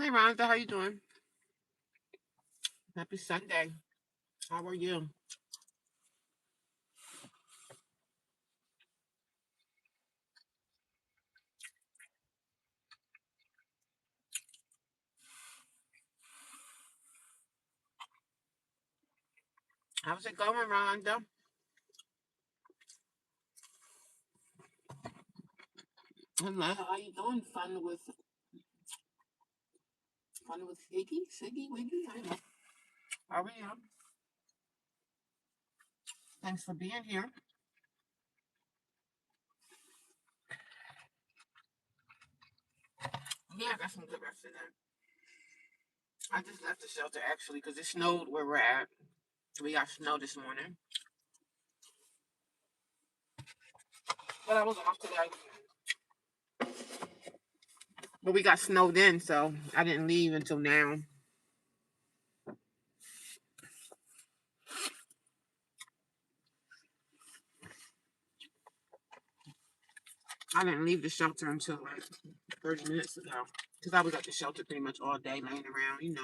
Hey Rhonda, how you doing? Happy Sunday. How are you? How's it going, Rhonda? Hello, how you doing? Fun with Iggy? Siggy Wiggy? I don't know. How are you? Thanks for being here. Yeah, I got some good rest of that. I just left the shelter actually because it snowed where we're at. We got snow this morning. But I was off today. But we got snowed in, so I didn't leave until now. I didn't leave the shelter until like 30 minutes ago. Because I was at the shelter pretty much all day laying around.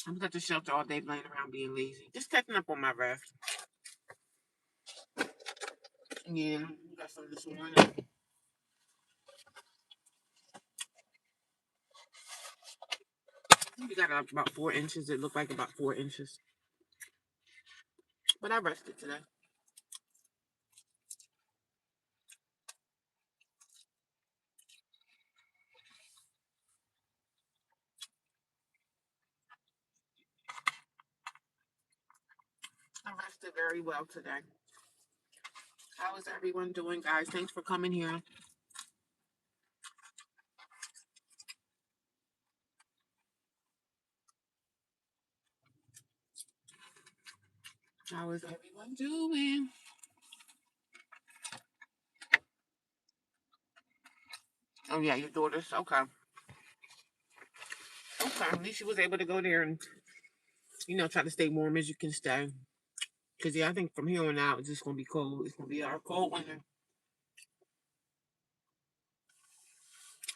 I was at the shelter all day laying around being lazy. Just catching up on my rest. Yeah, got some this morning. We got about 4 inches. It looked like about 4 inches. But I rested today. I rested very well today. How is everyone doing, guys? Thanks for coming here. How is everyone doing? Oh, yeah, your daughter's. Okay. Okay. At least she was able to go there and, try to stay warm as you can stay. Because, yeah, I think from here on out, it's just going to be cold. It's going to be our cold winter.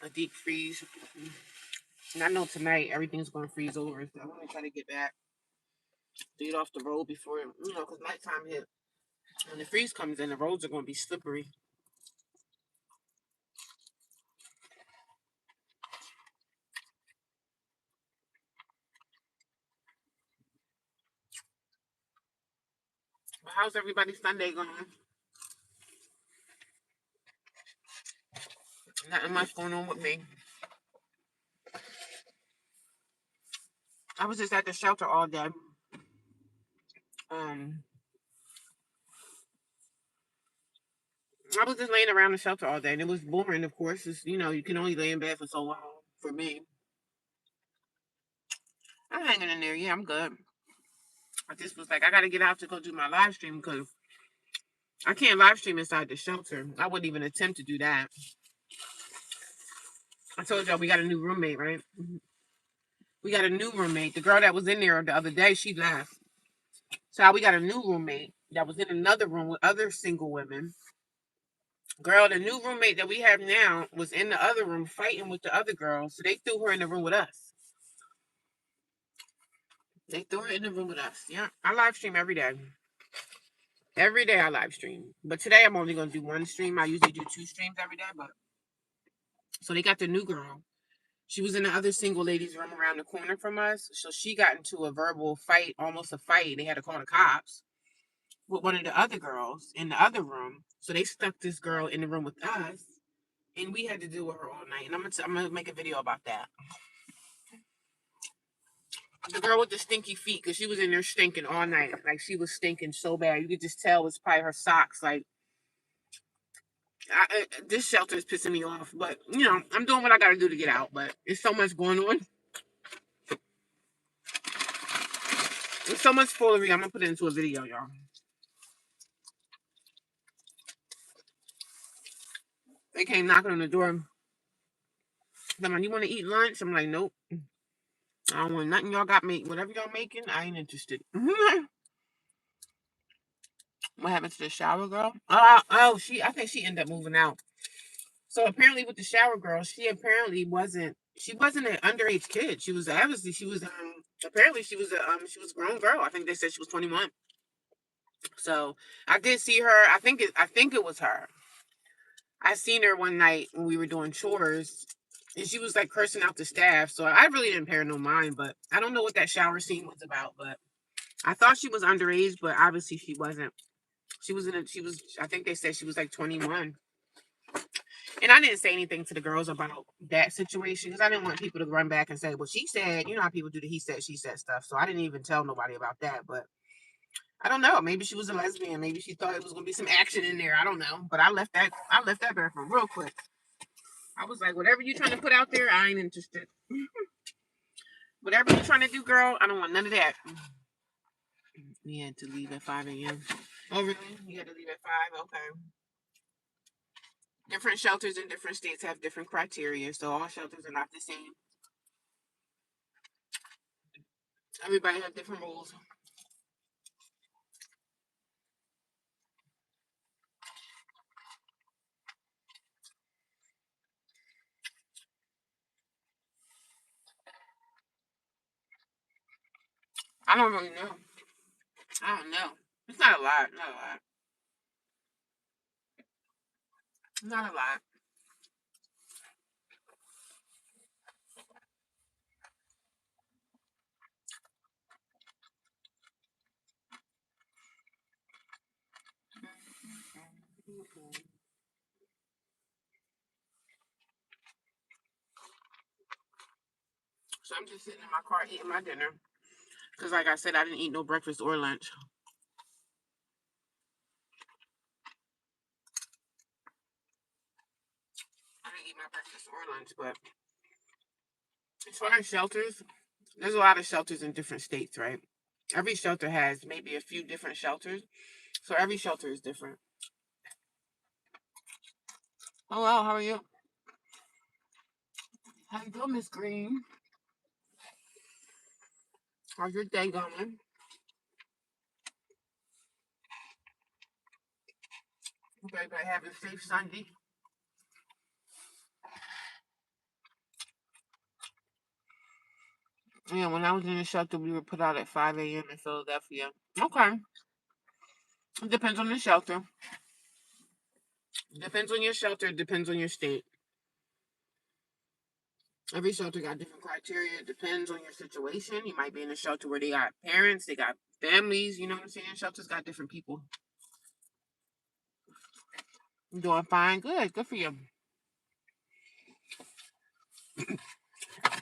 A deep freeze. And I know tonight everything's going to freeze over. So I want to try to get back to get off the road before, because nighttime hit. When the freeze comes in, the roads are going to be slippery. But how's everybody's Sunday going? Nothing much going on with me. I was just at the shelter all day. Um, I was just laying around the shelter all day, and it was boring. Of course, you can only lay in bed for so long. For me, I'm hanging in there. Yeah, I'm good. I just was like, I got to get out to go do my live stream because I can't live stream inside the shelter. I wouldn't even attempt to do that. I told y'all we got a new roommate, right? We got a new roommate. The girl that was in there the other day, she left. So we got a new roommate that was in another room with other single women. Girl, the new roommate that we have now was in the other room fighting with the other girls. So they threw her in the room with us. They threw her in the room with us. Yeah. I live stream every day. Every day I live stream. But today I'm only going to do one stream. I usually do two streams every day. But so they got the new girl. She was in the other single ladies' room around the corner from us. So she got into a verbal fight, almost a fight. They had to call the cops with one of the other girls in the other room. So they stuck this girl in the room with us. And we had to deal with her all night. And I'm gonna make a video about that. The girl with the stinky feet, because she was in there stinking all night. Like, she was stinking so bad. You could just tell it was probably her socks. Like, this shelter is pissing me off. But, I'm doing what I got to do to get out. But there's so much going on. There's so much foolery. I'm going to put it into a video, y'all. They came knocking on the door. I'm like, you want to eat lunch? I'm like, nope. I don't want nothing y'all got make. Whatever y'all making, I ain't interested. What happened to the shower girl? I think she ended up moving out. So apparently with the shower girl, she apparently wasn't she wasn't an underage kid. She was obviously she was apparently she was a grown girl. I think they said she was 21. So I did see her. I think it was her. I seen her one night when we were doing chores, and she was like cursing out the staff. So I really didn't pay her no mind. But I don't know what that shower scene was about. But I thought she was underage, but obviously she wasn't. She was in a. She was. I think they said she was like 21. And I didn't say anything to the girls about that situation because I didn't want people to run back and say, "Well, she said." You know how people do the he said, she said stuff. So I didn't even tell nobody about that. But I don't know. Maybe she was a lesbian. Maybe she thought it was gonna be some action in there. I don't know. But I left that. I left that bathroom real quick. I was like, whatever you trying to put out there, I ain't interested. Whatever you trying to do, girl, I don't want none of that. We had to leave at 5 a.m. Oh, really? You had to leave at 5? Okay. Different shelters in different states have different criteria, so all shelters are not the same. Everybody have different rules. I don't really know. I don't know. It's not a lot. Not a lot. Not a lot. So I'm just sitting in my car eating my dinner. Because, like I said, I didn't eat no breakfast or lunch. I didn't eat my breakfast or lunch. But as far as shelters, there's a lot of shelters in different states, right? Every shelter has maybe a few different shelters. So every shelter is different. Oh, wow. How are you? How you doing, Miss Green? How's your day going? Hope everybody having a safe Sunday. Yeah, when I was in the shelter, we were put out at 5 a.m. in Philadelphia. Okay. It depends on the shelter. Depends on your shelter. Depends on your state. Every shelter got different criteria. It depends on your situation. You might be in a shelter where they got parents, they got families. You know what I'm saying? Shelters got different people. You doing fine? Good. Good for you.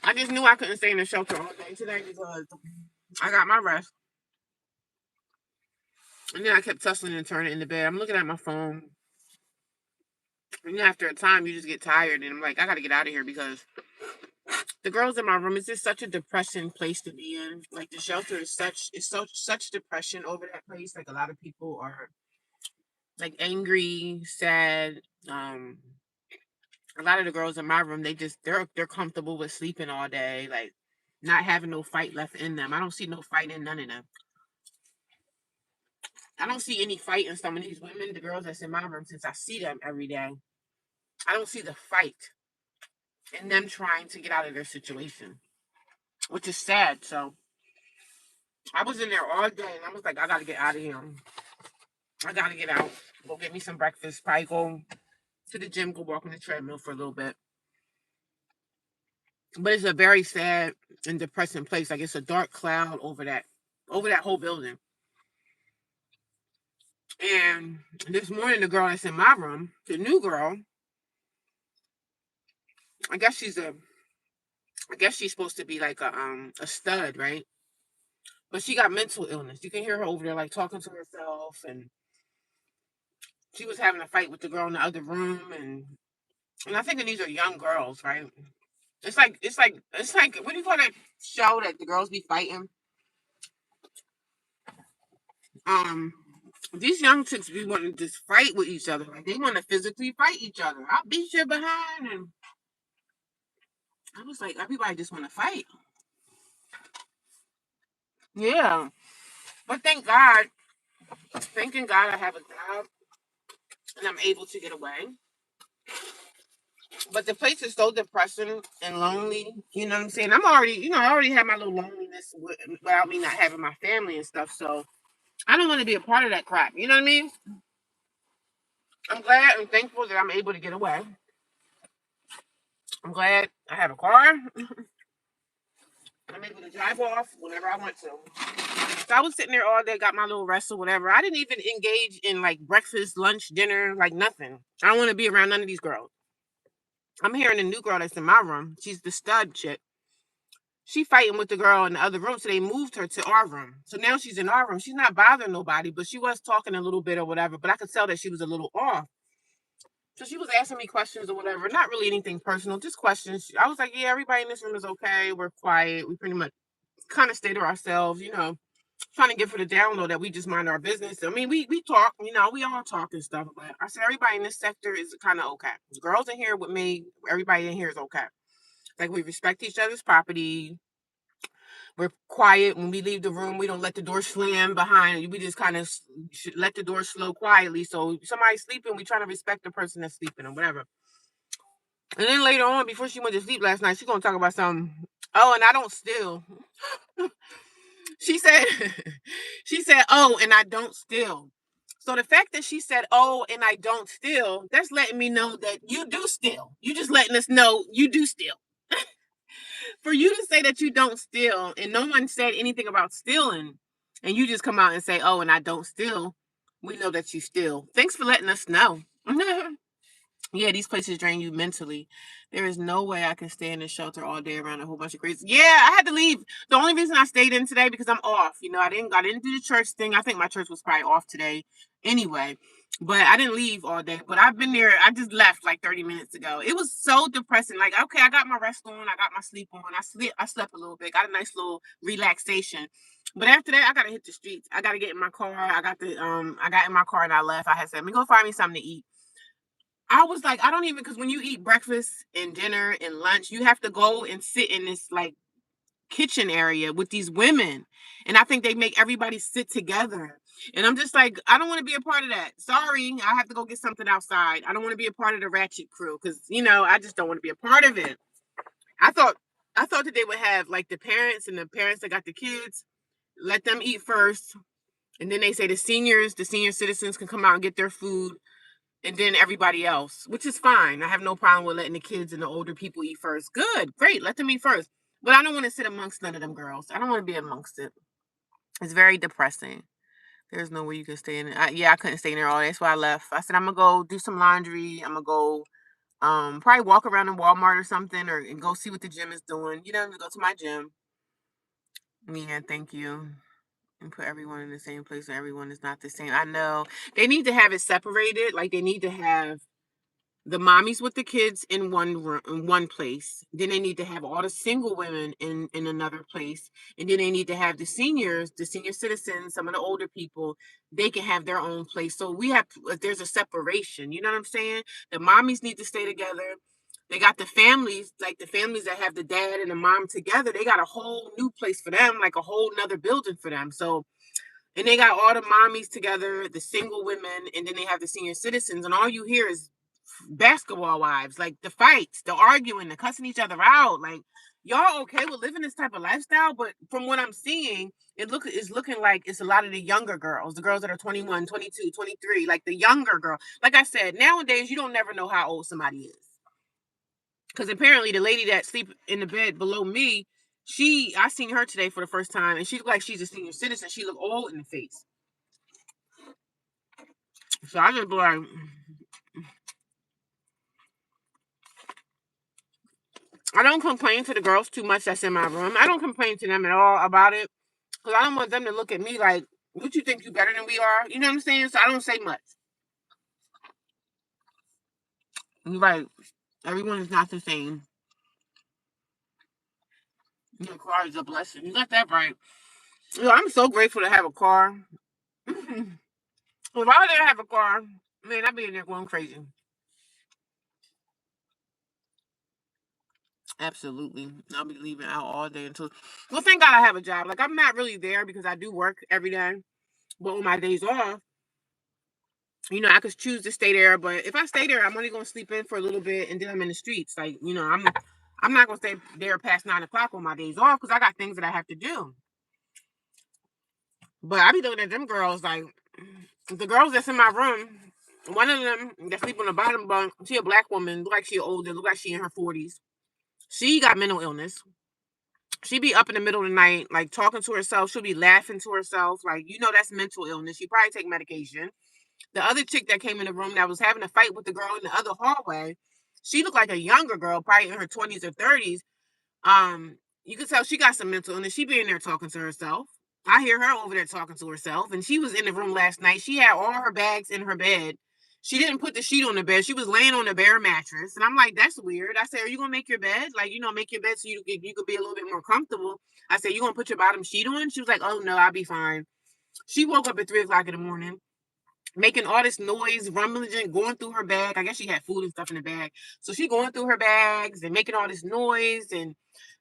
I just knew I couldn't stay in the shelter all day today because I got my rest. And then I kept tussling and turning in the bed. I'm looking at my phone. And then after a time, you just get tired. And I'm like, I got to get out of here because the girls in my room is just such a depressing place to be in. Like the shelter is such depression over that place. Like a lot of people are like angry, sad. Um, a lot of the girls in my room, they're comfortable with sleeping all day, like not having no fight left in them. I don't see no fight in none of them. I don't see any fight in some of these women, the girls that's in my room, since I see them every day. I don't see the fight in them trying to get out of their situation, which is sad. So I was in there all day and I was like, I gotta get out of here. I gotta get out. Go get me some breakfast. Probably go to the gym, go walk on the treadmill for a little bit. But it's a very sad and depressing place. Like it's a dark cloud over that whole building. And this morning, the girl that's in my room, the new girl, I guess she's a, I guess she's supposed to be like a stud, right? But she got mental illness. You can hear her over there like talking to herself, and she was having a fight with the girl in the other room, and I think these are young girls, right? It's like what do you call that show that the girls be fighting? Um, these young chicks be wanting to just fight with each other. Like they want to physically fight each other. I'll beat you behind, and I was like, everybody just want to fight. Yeah, but thanking God, I have a job and I'm able to get away. But the place is so depressing and lonely. You know what I'm saying? I'm already, I already have my little loneliness without me not having my family and stuff. So I don't want to be a part of that crap. You know what I mean? I'm glad and thankful that I'm able to get away. I'm glad I have a car. I'm able to drive off whenever I want to. So I was sitting there all day, got my little rest or whatever. I didn't even engage in like breakfast, lunch, dinner, like nothing. I don't want to be around none of these girls. I'm hearing a new girl that's in my room. She's the stud chick. She fighting with the girl in the other room, so they moved her to our room. So now she's in our room. She's not bothering nobody, but she was talking a little bit or whatever. But I could tell that she was a little off. So she was asking me questions or whatever. Not really anything personal, just questions. I was like, yeah, everybody in this room is okay. We're quiet. We pretty much kind of stay to ourselves, trying to give her the download that we just mind our business. I mean, we talk, we all talk and stuff. But I said everybody in this sector is kind of okay. The girls in here with me, everybody in here is okay. Like we respect each other's property. We're quiet when we leave the room. We don't let the door slam behind. We just kind of let the door slow quietly. So if somebody's sleeping, we try to respect the person that's sleeping or whatever. And then later on, before she went to sleep last night, she's gonna talk about something. Oh, and I don't steal. She said, she said, oh, and I don't steal. So the fact that she said, oh, and I don't steal, that's letting me know that you do steal. You just letting us know you do steal. For you to say that you don't steal and no one said anything about stealing, and you just come out and say, oh, and I don't steal, we know that you steal. Thanks for letting us know. Yeah, these places drain you mentally. There is no way I can stay in the shelter all day around a whole bunch of crazy. Yeah, I had to leave. The only reason I stayed in today because I'm off. I didn't do the church thing. I think my church was probably off today anyway. But I didn't leave all day. But I've been there. I just left like 30 minutes ago. It was so depressing. Like, okay, I got my rest on. I got my sleep on. I slept a little bit. Got a nice little relaxation. But after that, I gotta hit the streets. I gotta get in my car. I got in my car and I left. I had said, let me go find me something to eat. I was like, I don't even, because when you eat breakfast and dinner and lunch, you have to go and sit in this like kitchen area with these women. And I think they make everybody sit together. And I'm just like, I don't want to be a part of that. Sorry, I have to go get something outside. I don't want to be a part of the ratchet crew because, I just don't want to be a part of it. I thought I thought that they would have like the parents and the parents that got the kids, let them eat first. And then they say the senior citizens can come out and get their food and then everybody else, which is fine. I have no problem with letting the kids and the older people eat first. Good, great, let them eat first. But I don't want to sit amongst none of them girls. I don't want to be amongst it. It's very depressing. There's no way you can stay in it. Yeah, I couldn't stay in there all day. That's why I left. I said I'm gonna go do some laundry. I'm gonna go probably walk around in Walmart or something, or and go see what the gym is doing. Go to my gym. Yeah, thank you. And put everyone in the same place, and everyone is not the same. I know they need to have it separated. Like they need to have the mommies with the kids in one room, in one place. Then they need to have all the single women in another place, and then they need to have the seniors, the senior citizens, some of the older people. They can have their own place. So we have there's a separation. You know what I'm saying? The mommies need to stay together. They got the families, like the families that have the dad and the mom together. They got a whole new place for them, like a whole nother building for them. So and they got all the mommies together, the single women, and then they have the senior citizens, and all you hear is basketball wives, like the fights, the arguing, the cussing each other out. Like, y'all okay with living this type of lifestyle? But from what I'm seeing, it's looking like it's a lot of the younger girls, the girls that are 21, 22, 23, like the younger girl. Like I said, nowadays you don't never know how old somebody is. Because apparently the lady that sleep in the bed below me, I seen her today for the first time, and she looked like she's a senior citizen. She looked old in the face. So I just be like, I don't complain to the girls too much that's in my room. I don't complain to them at all about it. Because I don't want them to look at me like, what you think you better than we are? You know what I'm saying? So I don't say much. You're right. Everyone is not the same. Your car is a blessing. You got that right. I'm so grateful to have a car. If I didn't have a car, man, I'd be in there going crazy. Absolutely. I'll be leaving out all day until. Well, thank God I have a job. Like, I'm not really there because I do work every day. But on my days off, I could choose to stay there, but if I stay there, I'm only gonna sleep in for a little bit, and then I'm in the streets. Like, I'm not gonna stay there past 9 o'clock on my days off because I got things that I have to do. But I be looking at them girls like the girls that's in my room. One of them that sleep on the bottom bunk, she a black woman, look like she older, look like she in her 40s. She got mental illness. She be up in the middle of the night, like talking to herself. She'll be laughing to herself, like that's mental illness. She probably take medication. The other chick that came in the room that was having a fight with the girl in the other hallway, she looked like a younger girl, probably in her 20s or 30s. You could tell she got some mental illness. She be in there talking to herself. I hear her over there talking to herself. And she was in the room last night. She had all her bags in her bed. She didn't put the sheet on the bed. She was laying on a bare mattress. And I'm like, that's weird. I said, are you gonna make your bed? Like, make your bed so you could be a little bit more comfortable. I said, you gonna put your bottom sheet on? She was like, oh no, I'll be fine. She woke up at 3 o'clock in the morning making all this noise, rummaging, going through her bag. I guess she had food and stuff in the bag. So she going through her bags and making all this noise. And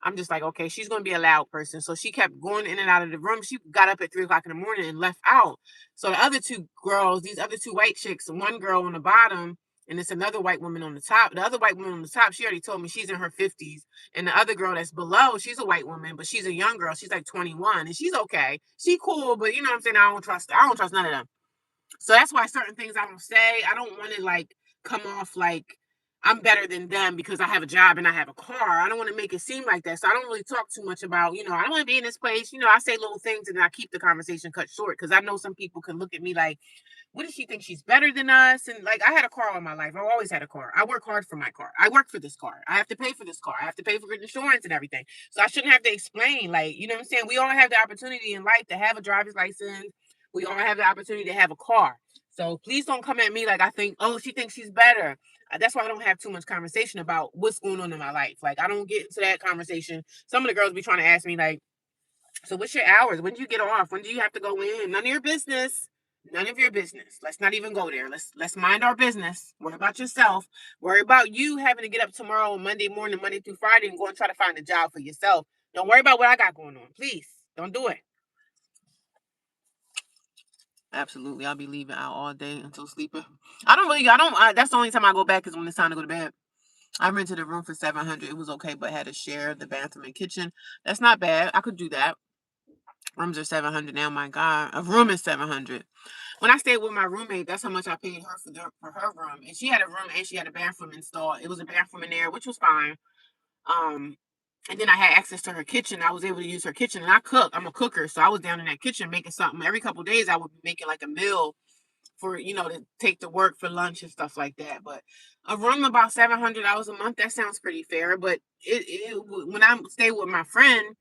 I'm just like, okay, she's going to be a loud person. So she kept going in and out of the room. She got up at 3 o'clock in the morning and left out. So the other two girls, these other two white chicks, one girl on the bottom, and it's another white woman on the top. The other white woman on the top, she already told me she's in her 50s. And the other girl that's below, she's a white woman, but she's a young girl. She's like 21. And she's okay. She cool, but you know what I'm saying? I don't trust none of them. So that's why certain things I don't say. I don't want to like come off like I'm better than them because I have a job and I have a car. I don't want to make it seem like that. So I don't really talk too much about, I don't want to be in this place. I say little things and then I keep the conversation cut short because I know some people can look at me like, what does she think she's better than us? And like, I had a car all my life. I've always had a car. I work hard for my car. I work for this car. I have to pay for this car. I have to pay for insurance and everything. So I shouldn't have to explain. Like, you know what I'm saying? We all have the opportunity in life to have a driver's license. We all have the opportunity to have a car. So please don't come at me like I think, oh, she thinks she's better. That's why I don't have too much conversation about what's going on in my life. Like, I don't get into that conversation. Some of the girls be trying to ask me, like, so what's your hours? When do you get off? When do you have to go in? None of your business. None of your business. Let's not even go there. Let's mind our business. Worry about yourself. Worry about you having to get up tomorrow, Monday morning, Monday through Friday, and go and try to find a job for yourself. Don't worry about what I got going on. Please. Don't do it. Absolutely. I'll be leaving out all day until sleeping. That's the only time I go back is when it's time to go to bed. I rented a room for $700. It was okay, but had to share the bathroom and kitchen. That's not bad. I could do that. Rooms are $700 now. My God, a room is $700. When I stayed with my roommate, that's how much I paid her for her room, and she had a room and she had a bathroom installed. It was a bathroom in there, which was fine. Um, and then I had access to her kitchen. I was able to use her kitchen, and I cook. I'm a cooker, so I was down in that kitchen making something every couple of days. I would be making like a meal for to take to work for lunch and stuff like that. But a room about $700 a month, that sounds pretty fair. But when I stayed with my friend,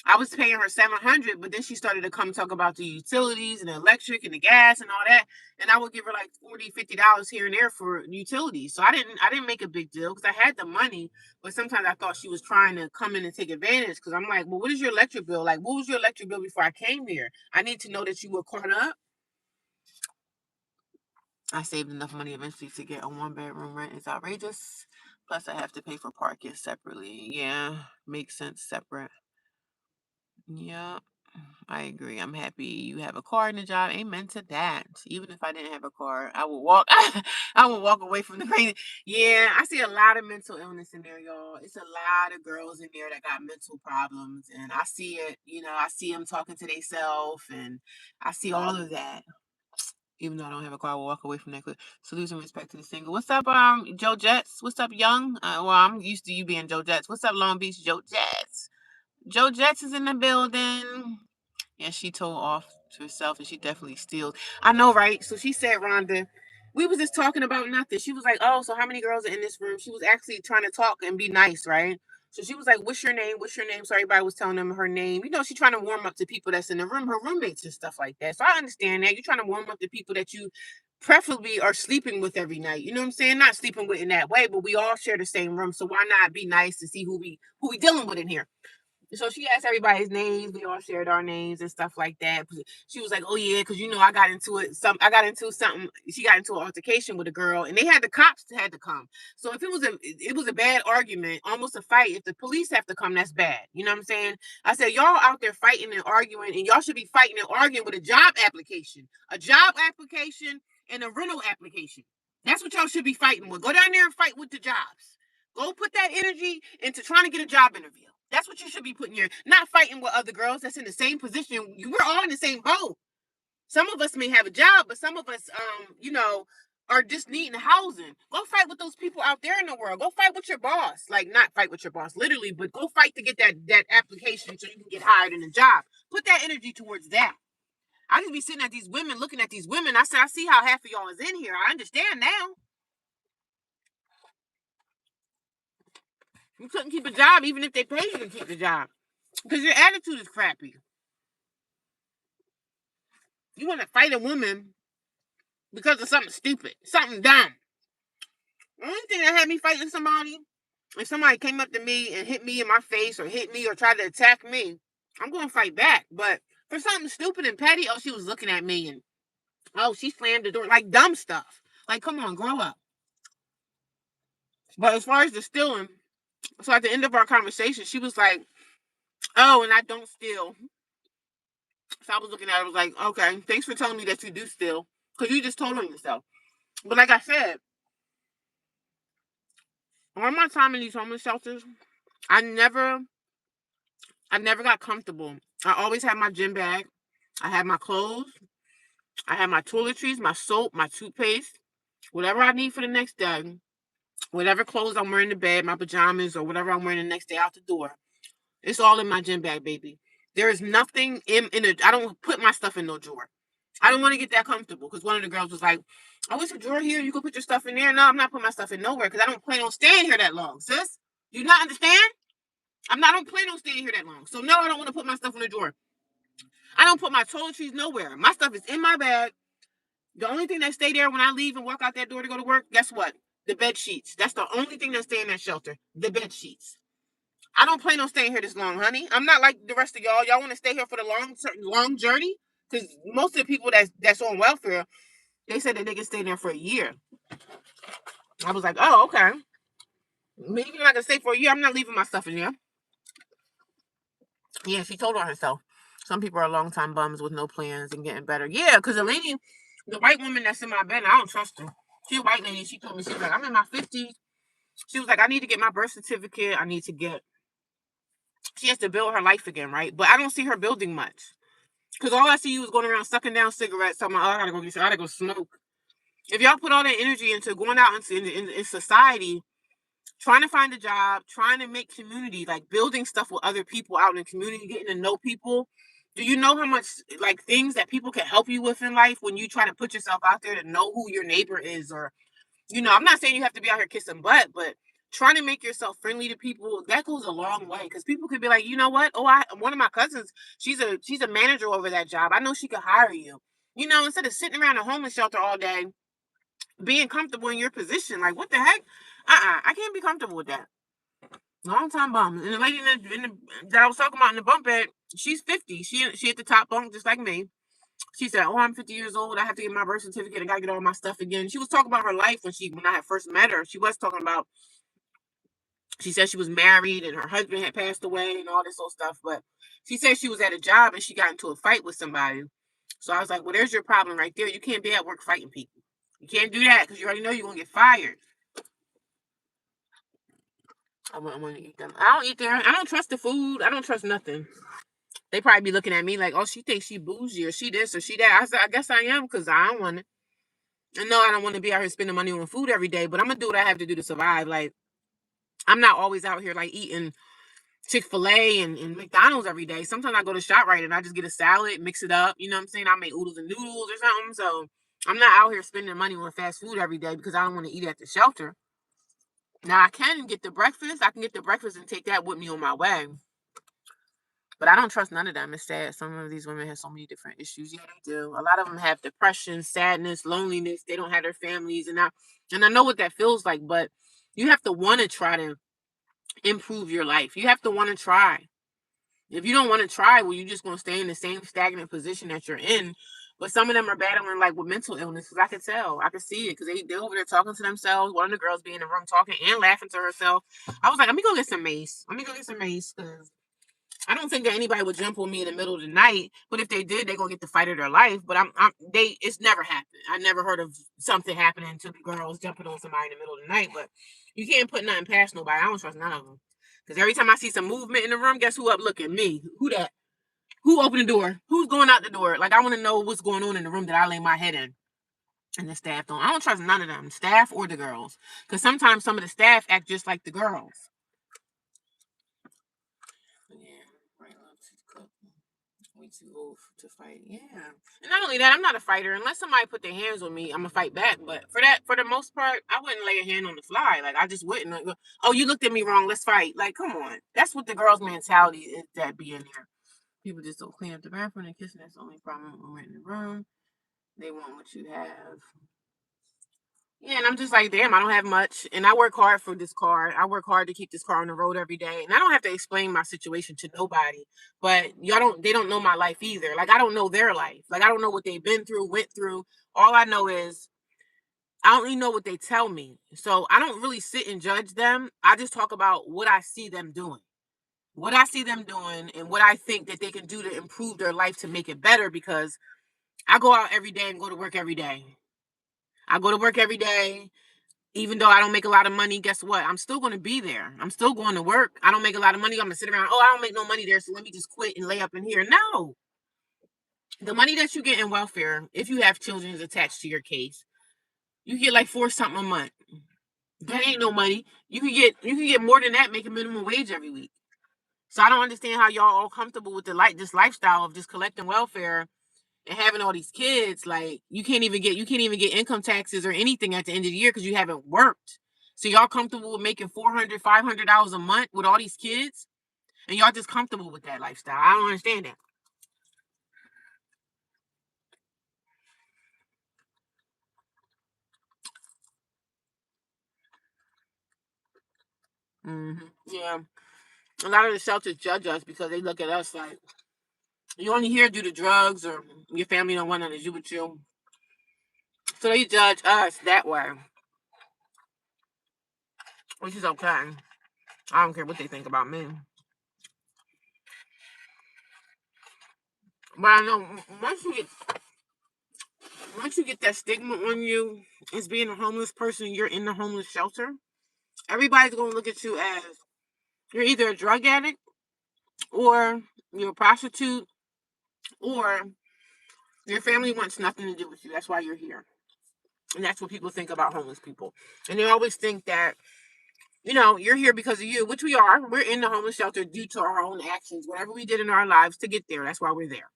I was paying her 700, but then she started to come talk about the utilities and the electric and the gas and all that. And I would give her like $40, $50 here and there for utilities. So I didn't make a big deal because I had the money, but sometimes I thought she was trying to come in and take advantage because I'm like, well, what is your electric bill? Like, what was your electric bill before I came here? I need to know that you were caught up. I saved enough money eventually to get a 1 bedroom rent. It's outrageous. Plus, I have to pay for parking separately. Yeah, makes sense separate. Yeah. I agree. I'm happy you have a car and a job. Amen to that. Even if I didn't have a car, I would walk. I would walk away from the pain. Yeah, I see a lot of mental illness in there, y'all. It's a lot of girls in there that got mental problems, and I see it. I see them talking to themselves, and I see all of that. Even though I don't have a car, I will walk away from that. So losing respect to the single. What's up, Joe Jets? What's up, Young? Well, I'm used to you being Joe Jets. What's up, Long Beach Joe Jets? Joe Jets is in the building. Yeah, she told off to herself and she definitely steals. I know, right? So she said, Rhonda, we was just talking about nothing. She was like, oh, so how many girls are in this room? She was actually trying to talk and be nice, right? So she was like, what's your name? What's your name? So everybody was telling them her name. She's trying to warm up to people that's in the room, her roommates and stuff like that. So I understand that. You're trying to warm up to people that you preferably are sleeping with every night. You know what I'm saying? Not sleeping with in that way, but we all share the same room. So why not be nice to see who we dealing with in here? So she asked everybody's names. We all shared our names and stuff like that. She was like, "Oh yeah, because I got into it. I got into something. She got into an altercation with a girl, and they had the cops had to come. So if it was a bad argument, almost a fight. If the police have to come, that's bad. You know what I'm saying? I said, y'all out there fighting and arguing, and y'all should be fighting and arguing with a job application. A job application and a rental application. That's what y'all should be fighting with. Go down there and fight with the jobs. Go put that energy into trying to get a job interview. That's what you should be putting your, not fighting with other girls that's in the same position. We're all in the same boat. Some of us may have a job, but some of us, are just needing housing. Go fight with those people out there in the world. Go fight with your boss. Like, not fight with your boss, literally, but go fight to get that application so you can get hired in a job. Put that energy towards that. I just be sitting at these women, looking at these women. I said, I see how half of y'all is in here. I understand now. You couldn't keep a job even if they paid you to keep the job. Because your attitude is crappy. You want to fight a woman because of something stupid, something dumb. The only thing that had me fighting somebody, if somebody came up to me and hit me in my face or hit me or tried to attack me, I'm going to fight back. But for something stupid and petty, oh, she was looking at me and, oh, she slammed the door. Like, dumb stuff. Like, come on, grow up. But as far as the stealing, so at the end of our conversation, she was like, oh, and I don't steal. So I was looking at her, I was like, okay, thanks for telling me that you do steal. Because you just told on yourself. But like I said, all my time in these homeless shelters, I never got comfortable. I always had my gym bag. I had my clothes. I had my toiletries, my soap, my toothpaste, whatever I need for the next day, whatever clothes I'm wearing to bed, my pajamas, or whatever I'm wearing the next day out the door. It's all in my gym bag, baby. There is nothing in it. I don't put my stuff in no drawer. I don't want to get that comfortable because one of the girls was like, oh, it's a drawer here. You can put your stuff in there. No, I'm not putting my stuff in nowhere because I don't plan on staying here that long, sis. Do you not understand? I don't plan on staying here that long. So no, I don't want to put my stuff in the drawer. I don't put my toiletries nowhere. My stuff is in my bag. The only thing that stay there when I leave and walk out that door to go to work, guess what? The bed sheets. That's the only thing that stay in that shelter. The bed sheets. I don't plan on staying here this long, honey. I'm not like the rest of y'all. Y'all want to stay here for the long journey? Because most of the people that's on welfare, they said that they can stay there for a year. I was like, oh, okay. Maybe I can stay for a year. I'm not leaving my stuff in here. Yeah, she told on herself. Some people are long time bums with no plans and getting better. Yeah, because the white woman that's in my bed, I don't trust her. She's a white lady. She told me, she's like, I'm in my 50s. She was like, I need to get my birth certificate. She has to build her life again, right? But I don't see her building much. Because all I see you is going around sucking down cigarettes. Talking about, oh, I gotta go smoke. If y'all put all that energy into going out in society, trying to find a job, trying to make community, like building stuff with other people out in the community, getting to know people. Do you know how much like things that people can help you with in life when you try to put yourself out there to know who your neighbor is? Or, I'm not saying you have to be out here kissing butt, but trying to make yourself friendly to people, that goes a long way. Because people could be like, you know what? Oh, one of my cousins, she's a manager over that job. I know she could hire you. Instead of sitting around a homeless shelter all day, being comfortable in your position. Like, what the heck? I can't be comfortable with that. Long time bum. And the lady that I was talking about in the bunk bed, she's 50. She at the top bunk just like me. She said, oh, I'm 50 years old. I have to get my birth certificate. I got to get all my stuff again. She was talking about her life when I had first met her. She was talking about, she said she was married and her husband had passed away and all this old stuff. But she said she was at a job and she got into a fight with somebody. So I was like, well, there's your problem right there. You can't be at work fighting people. You can't do that because you already know you're going to get fired. I'm going to eat them. I don't eat there. I don't trust the food. I don't trust nothing. They probably be looking at me like, oh, she thinks she bougie or she this or she that. I said, I guess I am because I don't want it. And no, I don't want to be out here spending money on food every day, but I'm going to do what I have to do to survive. Like, I'm not always out here like eating Chick-fil-A and McDonald's every day. Sometimes I go to ShopRite and I just get a salad, mix it up. You know what I'm saying? I make oodles and noodles or something. So I'm not out here spending money on fast food every day because I don't want to eat at the shelter. Now I can get the breakfast. I can get the breakfast and take that with me on my way. But I don't trust none of them. It's sad. Some of these women have so many different issues. Yeah, they do. A lot of them have depression, sadness, loneliness. They don't have their families. And I know what that feels like, but you have to want to try to improve your life. You have to want to try. If you don't want to try, well, you're just going to stay in the same stagnant position that you're in. But some of them are battling like with mental illness because I could tell. I could see it because they're over there talking to themselves. One of the girls be in the room talking and laughing to herself. I was like, let me go get some mace. Let me go get some mace because I don't think that anybody would jump on me in the middle of the night, but if they did, they're gonna get the fight of their life. But it's never happened. I never heard of something happening to the girls jumping on somebody in the middle of the night. But you can't put nothing past nobody. I don't trust none of them. Because every time I see some movement in the room, guess who up looking? Me. Who that? Who opened the door? Who's going out the door? Like, I want to know what's going on in the room that I lay my head in. And the staff don't. I don't trust none of them, staff or the girls. Because sometimes some of the staff act just like the girls. Yeah, right. Way too old to fight. Yeah. And not only that, I'm not a fighter. Unless somebody put their hands on me, I'm gonna fight back. But for the most part, I wouldn't lay a hand on the fly. Like, I just wouldn't. Like, oh, you looked at me wrong. Let's fight. Like, come on. That's what the girls' mentality is, that be in there. People just don't clean up the bathroom and kissing. That's the only problem when we're in the room. They want what you have. Yeah, and I'm just like, damn, I don't have much. And I work hard for this car. I work hard to keep this car on the road every day. And I don't have to explain my situation to nobody. But they don't know my life either. Like, I don't know their life. Like, I don't know what they've been through, went through. All I know is I only know what they tell me. So I don't really sit and judge them. I just talk about what I see them doing. What I see them doing and what I think that they can do to improve their life to make it better, because I go out every day and go to work every day. I go to work every day. Even though I don't make a lot of money, guess what? I'm still going to be there. I'm still going to work. I don't make a lot of money. I'm going to sit around. Oh, I don't make no money there, so let me just quit and lay up in here. No. The money that you get in welfare, if you have children attached to your case, you get like $4 something a month. That ain't no money. You can get more than that making minimum wage every week. So I don't understand how y'all all comfortable with this lifestyle of just collecting welfare and having all these kids. Like, you can't even get income taxes or anything at the end of the year because you haven't worked. So y'all comfortable with making $400, $500 a month with all these kids, and y'all just comfortable with that lifestyle. I don't understand that. Yeah, a lot of the shelters judge us because they look at us like, you only here due to drugs, or your family don't want nothing to do with you. So they judge us that way, which is okay. I don't care what they think about me. But I know once you get that stigma on you as being a homeless person, you're in the homeless shelter, everybody's going to look at you as you're either a drug addict, or you're a prostitute, or your family wants nothing to do with you. That's why you're here. And that's what people think about homeless people. And they always think that, you're here because of you, which we are. We're in the homeless shelter due to our own actions, whatever we did in our lives to get there. That's why we're there.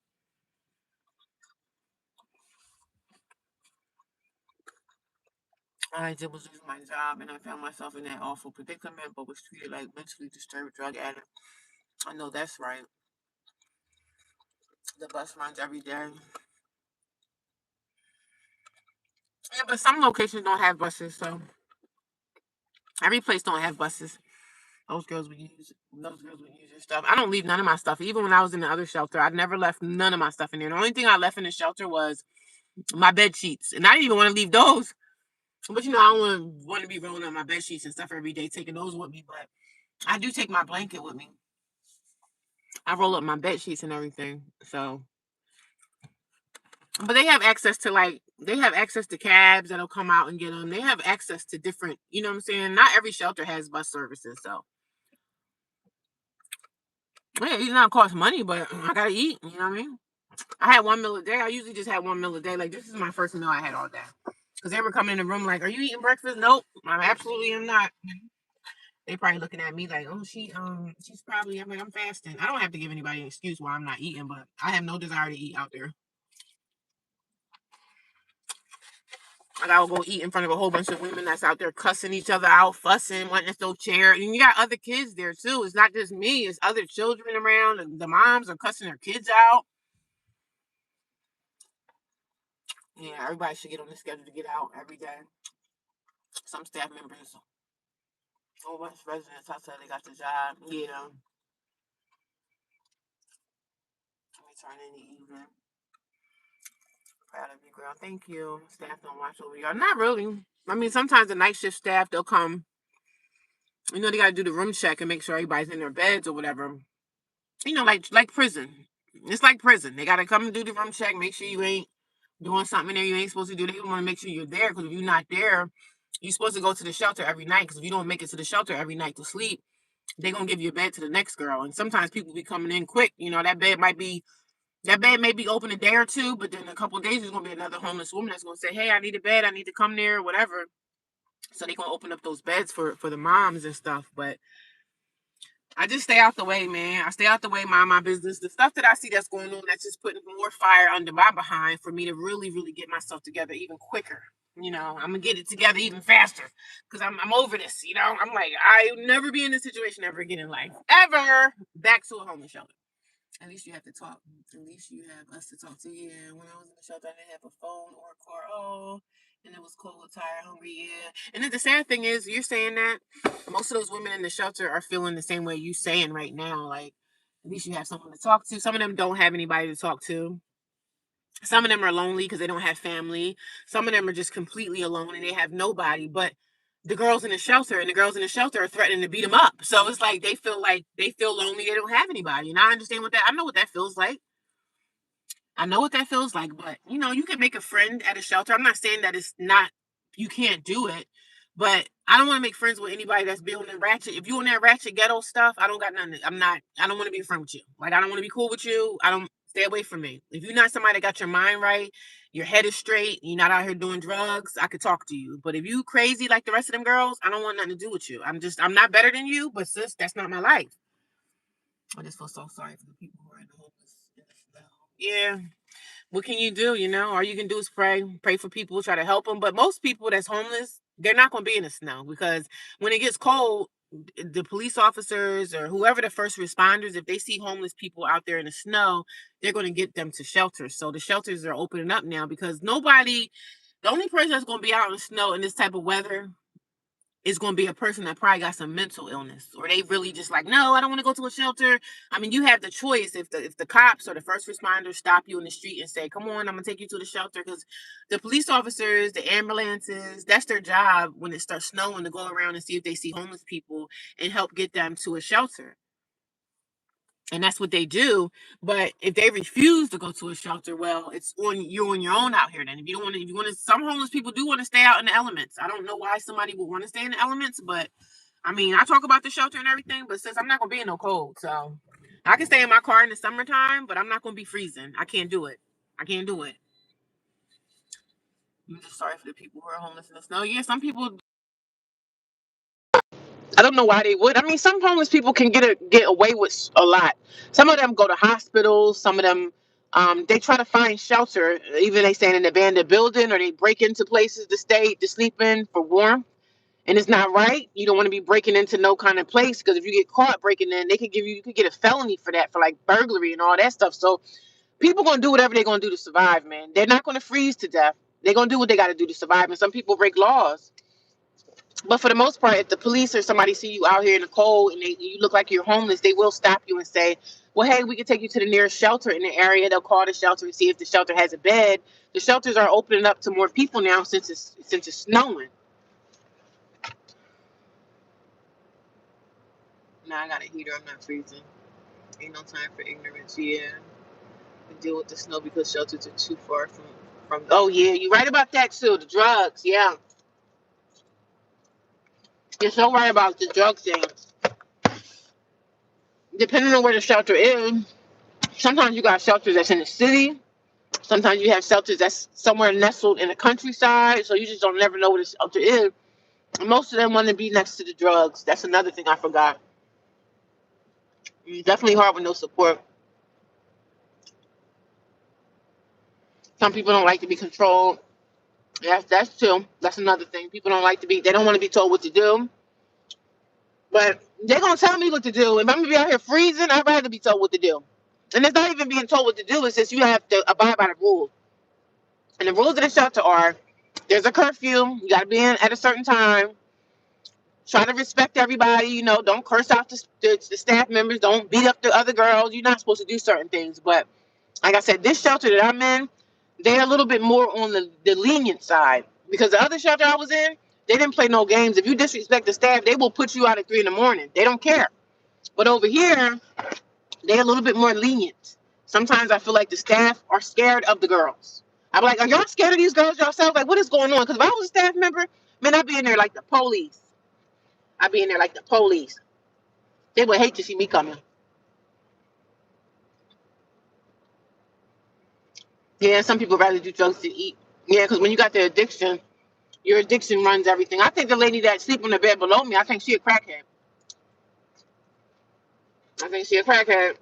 All I did was lose my job, and I found myself in that awful predicament, but was treated like mentally disturbed drug addict. I know that's right. The bus runs every day. Yeah, but some locations don't have buses, so every place don't have buses. Those girls would use your stuff. I don't leave none of my stuff. Even when I was in the other shelter, I never left none of my stuff in there. The only thing I left in the shelter was my bed sheets, and I didn't even want to leave those. But I don't want to be rolling up my bed sheets and stuff every day, taking those with me. But I do take my blanket with me. I roll up my bed sheets and everything. So, but they have access to cabs that'll come out and get them. They have access to different, you know what I'm saying? Not every shelter has bus services, so yeah, it's not cost money, but I gotta eat. You know what I mean? I had one meal a day. I usually just had one meal a day. Like, this is my first meal I had all day. Because they were coming in the room like, "Are you eating breakfast?" Nope, I absolutely am not. They probably looking at me like, "Oh, she's probably." I'm like, "I'm fasting." I don't have to give anybody an excuse why I'm not eating, but I have no desire to eat out there. Like, I will go eat in front of a whole bunch of women that's out there cussing each other out, fussing, wanting to throw chairs. And you got other kids there too. It's not just me. It's other children around. And the moms are cussing their kids out. Yeah, everybody should get on the schedule to get out every day. Some staff members, a whole bunch of residents outside they got the job. Yeah, return in the evening. Proud of you, girl. Thank you. Staff don't watch over y'all. Not really. I mean, sometimes the night shift staff, they'll come. They got to do the room check and make sure everybody's in their beds or whatever. like prison. It's like prison. They gotta come and do the room check, make sure you ain't doing something there you ain't supposed to do. They want to make sure you're there, because if you're not there, you're supposed to go to the shelter every night. Because if you don't make it to the shelter every night to sleep, they're gonna give you a bed to the next girl. And sometimes people be coming in quick. That bed may be open a day or two, but then a couple of days there's gonna be another homeless woman that's gonna say, "Hey, I need a bed. I need to come there, whatever." So they gonna open up those beds for the moms and stuff. But I just stay out the way, man. I stay out the way, mind my business. The stuff that I see that's going on, that's just putting more fire under my behind for me to really, really get myself together even quicker. I'm gonna get it together even faster, because I'm over this. I'm like, I'll never be in this situation ever again in life, ever. Back to a homeless shelter. At least you have to talk. At least you have us to talk to. Yeah, when I was in the shelter, I didn't have a phone or a car. Oh, and it was cold, tired, hungry. Yeah. And then the sad thing is, you're saying that most of those women in the shelter are feeling the same way you saying right now. Like, at least you have someone to talk to. Some of them don't have anybody to talk to. Some of them are lonely because they don't have family. Some of them are just completely alone and they have nobody. But the girls in the girls in the shelter are threatening to beat them up. So it's like they feel lonely. They don't have anybody. And I understand I know what that feels like. I know what that feels like, but you can make a friend at a shelter. I'm not saying that it's not, you can't do it, but I don't want to make friends with anybody that's building ratchet. If you on that ratchet ghetto stuff, I don't got nothing. I don't want to be a friend with you. Like, I don't want to be cool with you. I don't, stay away from me. If you're not somebody that got your mind right, your head is straight, you're not out here doing drugs, I could talk to you. But if you crazy like the rest of them girls, I don't want nothing to do with you. I'm not better than you, but sis, that's not my life. I just feel so sorry for the people who are in the homeless. Yeah, what can you do? All you can do is pray for people, try to help them. But most people that's homeless, they're not going to be in the snow, because when it gets cold, the police officers or whoever the first responders, if they see homeless people out there in the snow, they're going to get them to shelters. So the shelters are opening up now, because the only person that's going to be out in the snow in this type of weather is going to be a person that probably got some mental illness, or they really just like, no, I don't want to go to a shelter. I mean, you have the choice. If the cops or the first responders stop you in the street and say, come on, I'm gonna take you to the shelter, because the police officers, the ambulances, that's their job when it starts snowing, to go around and see if they see homeless people and help get them to a shelter. And that's what they do. But if they refuse to go to a shelter, well, it's on you on your own out here. Then, if you don't want to, if you want to, some homeless people do want to stay out in the elements. I don't know why somebody would want to stay in the elements, but I mean, I talk about the shelter and everything, but since I'm not gonna be in no cold, so I can stay in my car in the summertime, but I'm not gonna be freezing. I can't do it. I can't do it. I'm just sorry for the people who are homeless in the snow. Yeah, some people, I don't know why they would. I mean, some homeless people can get away with a lot. Some of them go to hospitals. Some of them, they try to find shelter. Even they stay in an abandoned building, or they break into places to sleep in for warmth. And it's not right. You don't want to be breaking into no kind of place, because if you get caught breaking in, you could get a felony for that, for like burglary and all that stuff. So people gonna do whatever they're gonna do to survive, man. They're not gonna freeze to death. They're gonna do what they got to do to survive. And some people break laws. But for the most part, if the police or somebody see you out here in the cold and you look like you're homeless, they will stop you and say, well, hey, we can take you to the nearest shelter in the area. They'll call the shelter and see if the shelter has a bed. The shelters are opening up to more people now since it's snowing. Now I got a heater. I'm not freezing. Ain't no time for ignorance. Yeah, we deal with the snow because shelters are too far from. Oh yeah, you're right about that too. The drugs. Yeah, you're so right about the drug thing. Depending on where the shelter is, sometimes you got shelters that's in the city. Sometimes you have shelters that's somewhere nestled in the countryside, so you just don't never know where the shelter is. And most of them want to be next to the drugs. That's another thing I forgot. It's definitely hard with no support. Some people don't like to be controlled. That's true. That's another thing. People don't like to be. They don't want to be told what to do. But they're gonna tell me what to do. If I'm gonna be out here freezing, I'd rather be told what to do. And it's not even being told what to do. It's just you have to abide by the rules. And the rules of the shelter are: there's a curfew. You got to be in at a certain time. Try to respect everybody. Don't curse out the staff members. Don't beat up the other girls. You're not supposed to do certain things. But like I said, this shelter that I'm in, they're a little bit more on the lenient side, because the other shelter I was in, they didn't play no games. If you disrespect the staff, they will put you out at 3 in the morning. They don't care. But over here, They're a little bit more lenient. Sometimes I feel like the staff are scared of the girls. I'm like, are y'all scared of these girls yourself? Like, what is going on? Because if I was a staff member, man, I'd be in there like the police. I'd be in there like the police. They would hate to see me coming. Yeah, some people rather do drugs to eat. Yeah, because when you got the addiction, your addiction runs everything. I think the lady that sleep on the bed below me, I think she a crackhead. I think she a crackhead.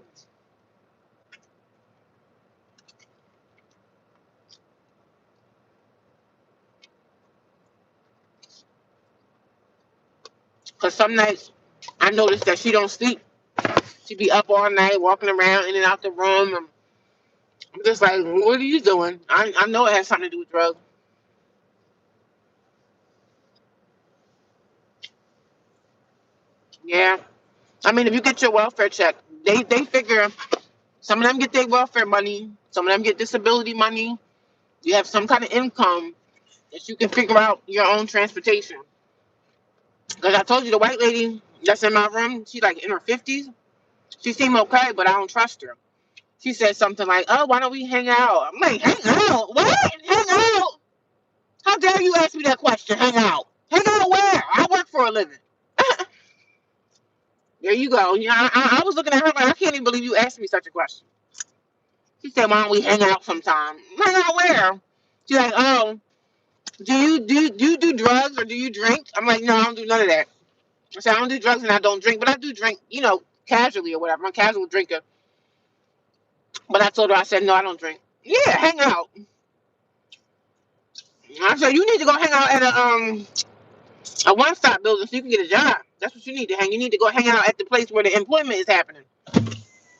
Because some nights I notice that she don't sleep. She be up all night, walking around in and out the room. And I'm just like, what are you doing? I know it has something to do with drugs. Yeah. I mean, if you get your welfare check, they figure some of them get their welfare money, some of them get disability money. You have some kind of income that you can figure out your own transportation. Because I told you the white lady that's in my room, she like in her 50s. She seemed okay, but I don't trust her. She said something like, "Oh, why don't we hang out?" I'm like, "Hang out? What? Hang out? How dare you ask me that question? Hang out? Hang out where? I work for a living." There you go. You know, I was looking at her like, I can't even believe you asked me such a question. She said, "Why don't we hang out sometime?" Hang out where? She's like, "Oh, do you do drugs or do you drink?" I'm like, "No, I don't do none of that." I said, "I don't do drugs and I don't drink, but I do drink, casually or whatever. I'm a casual drinker." But I told her, I said, "No, I don't drink." Yeah, hang out. I said, "You need to go hang out at a one stop building so you can get a job. That's what you need to hang. You need to go hang out at the place where the employment is happening.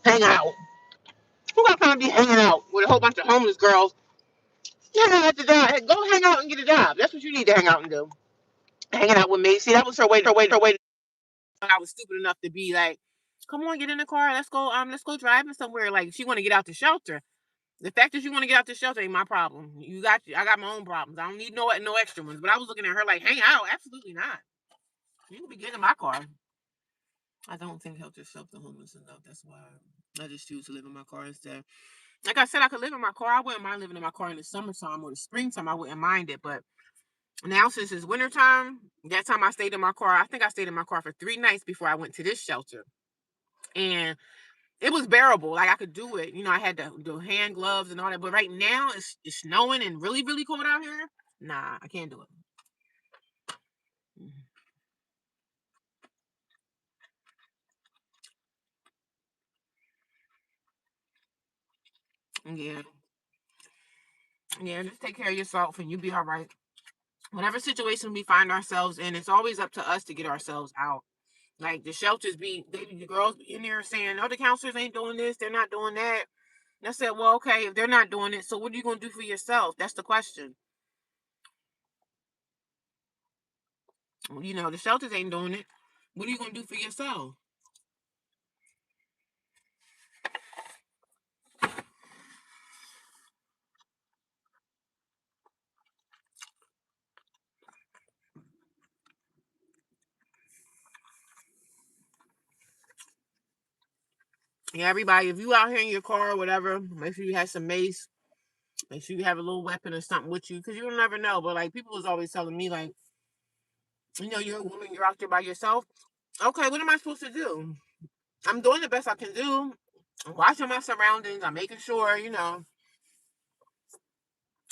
Hang out. Who got time to be hanging out with a whole bunch of homeless girls? Hang out at the job. Hey, go hang out and get a job. That's what you need to hang out and do. Hanging out with me. See, that was her way. When I was stupid enough to be like, "Come on, get in the car. Let's go driving somewhere." Like she want to get out the shelter. The fact that you want to get out the shelter ain't my problem. I got my own problems. I don't need no extra ones. But I was looking at her like, hang out? Absolutely not. You can be getting in my car. I don't think help yourself the homeless enough. That's why I just choose to live in my car instead. Like I said, I could live in my car. I wouldn't mind living in my car in the summertime or the springtime. I wouldn't mind it. But now since it's wintertime, that time I stayed in my car. I think I stayed in my car for 3 nights before I went to this shelter. And it was bearable. Like I could do it. I had the hand gloves and all that. But right now it's snowing and really, really cold out here. Nah, I can't do it. Yeah. Yeah, just take care of yourself and you'll be all right. Whatever situation we find ourselves in, it's always up to us to get ourselves out. Like the shelters the girls be in there saying, "Oh, the counselors ain't doing this, they're not doing that." And I said, "Well, okay, if they're not doing it, so what are you gonna do for yourself?" That's the question. The shelters ain't doing it. What are you gonna do for yourself? Yeah, everybody, if you out here in your car or whatever, make sure you have some mace. Make sure you have a little weapon or something with you, because you'll never know. But like people was always telling me, like, you're a woman, you're out there by yourself. Okay, what am I supposed to do? I'm doing the best I can do. I'm watching my surroundings. I'm making sure.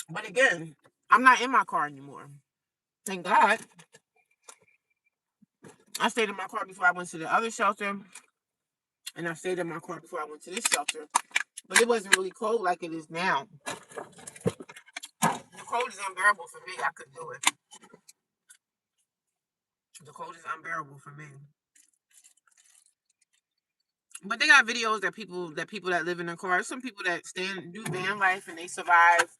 But again, I'm not in my car anymore. Thank God. I stayed in my car before I went to the other shelter, and I stayed in my car before I went to this shelter. But it wasn't really cold like it is now. The cold is unbearable for me. I could do it. The cold is unbearable for me. But they got videos that people that live in their cars. Some people that do van life and they survive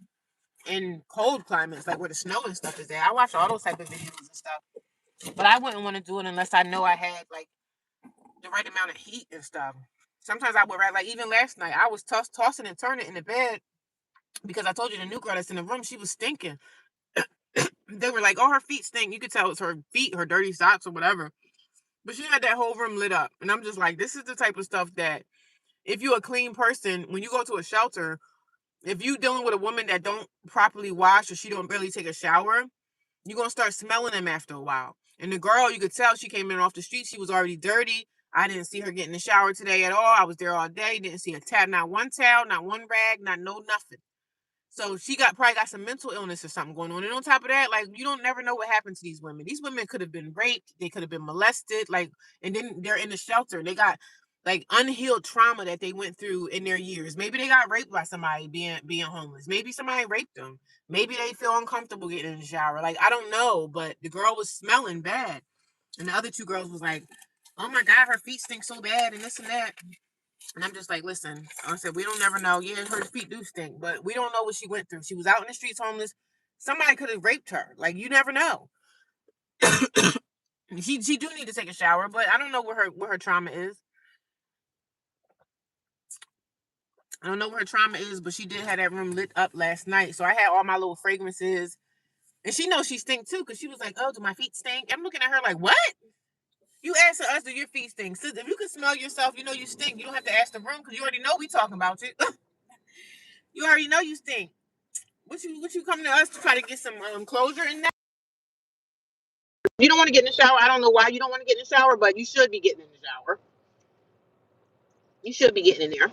in cold climates, like where the snow and stuff is there. I watch all those type of videos and stuff. But I wouldn't want to do it unless I know I had like the right amount of heat and stuff. Sometimes I would, like even last night, I was tossing and turning in the bed because I told you the new girl that's in the room, she was stinking. They were like, "Oh, her feet stink." You could tell it's her feet, her dirty socks or whatever. But she had that whole room lit up. And I'm just like, this is the type of stuff that if you're a clean person, when you go to a shelter, if you dealing with a woman that don't properly wash or she don't really take a shower, you're going to start smelling them after a while. And the girl, you could tell she came in off the street. She was already dirty. I didn't see her get in the shower today at all. I was there all day. Didn't see a towel, not one towel, not one rag, not no nothing. So she probably got some mental illness or something going on. And on top of that, like, you don't never know what happened to these women. These women could have been raped. They could have been molested. Like, and then they're in the shelter. They got like unhealed trauma that they went through in their years. Maybe they got raped by somebody being homeless. Maybe somebody raped them. Maybe they feel uncomfortable getting in the shower. Like, I don't know, but the girl was smelling bad. And the other two girls was like, oh my God, her feet stink so bad and this and that. And I'm just like, listen, I said, we don't never know. Yeah, her feet do stink, but we don't know what she went through. She was out in the streets homeless. Somebody could have raped her. Like, you never know. She do need to take a shower, but I don't know what her trauma is. I don't know what her trauma is, but she did have that room lit up last night. So I had all my little fragrances. And she knows she stink too, because she was like, oh, do my feet stink? I'm looking at her like, what? You asking us, do your feet stink? Sis, if you can smell yourself, you know you stink. You don't have to ask the room because you already know we talking about you. You already know you stink. What you coming to us to try to get some closure in that? You don't want to get in the shower. I don't know why you don't want to get in the shower, but you should be getting in the shower. You should be getting in there.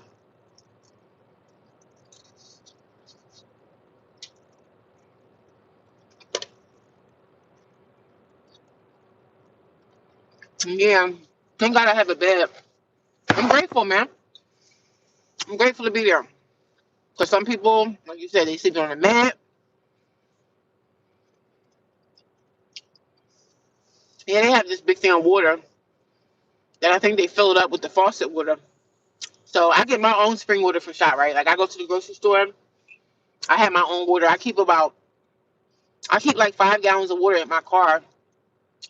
Yeah. Thank God I have a bed. I'm grateful, man. I'm grateful to be there. Because some people, like you said, they sleep on a mat. Yeah, they have this big thing of water that I think they fill it up with the faucet water. So I get my own spring water from Shot, right? Like, I go to the grocery store. I have my own water. I keep like 5 gallons of water in my car.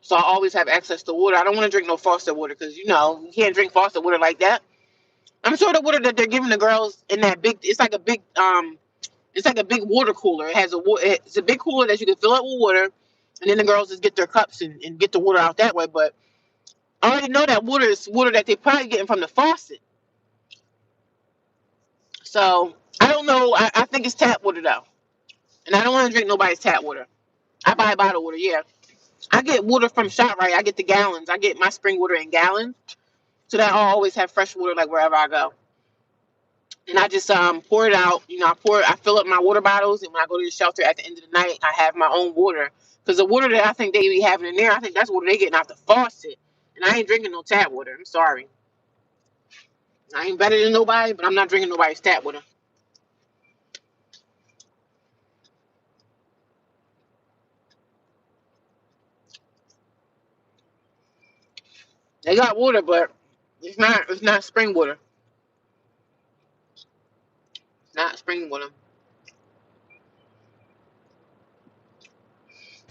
So I always have access to water. I don't want to drink no faucet water because, you can't drink faucet water like that. I'm sure the water that they're giving the girls in that big, it's like a big water cooler. It's a big cooler that you can fill up with water, and then the girls just get their cups and get the water out that way. But I already know that water is water that they probably getting from the faucet. So I don't know. I think it's tap water though, and I don't want to drink nobody's tap water. I buy bottled water. Yeah, I get water from ShopRite. I get the gallons. I get my spring water in gallons, so that I always have fresh water like wherever I go. And I just pour it out. I fill up my water bottles, and when I go to the shelter at the end of the night, I have my own water. Because the water that I think they be having in there, I think that's water they getting out the faucet. And I ain't drinking no tap water. I'm sorry. I ain't better than nobody, but I'm not drinking nobody's tap water. They got water, but it's not spring water. It's not spring water.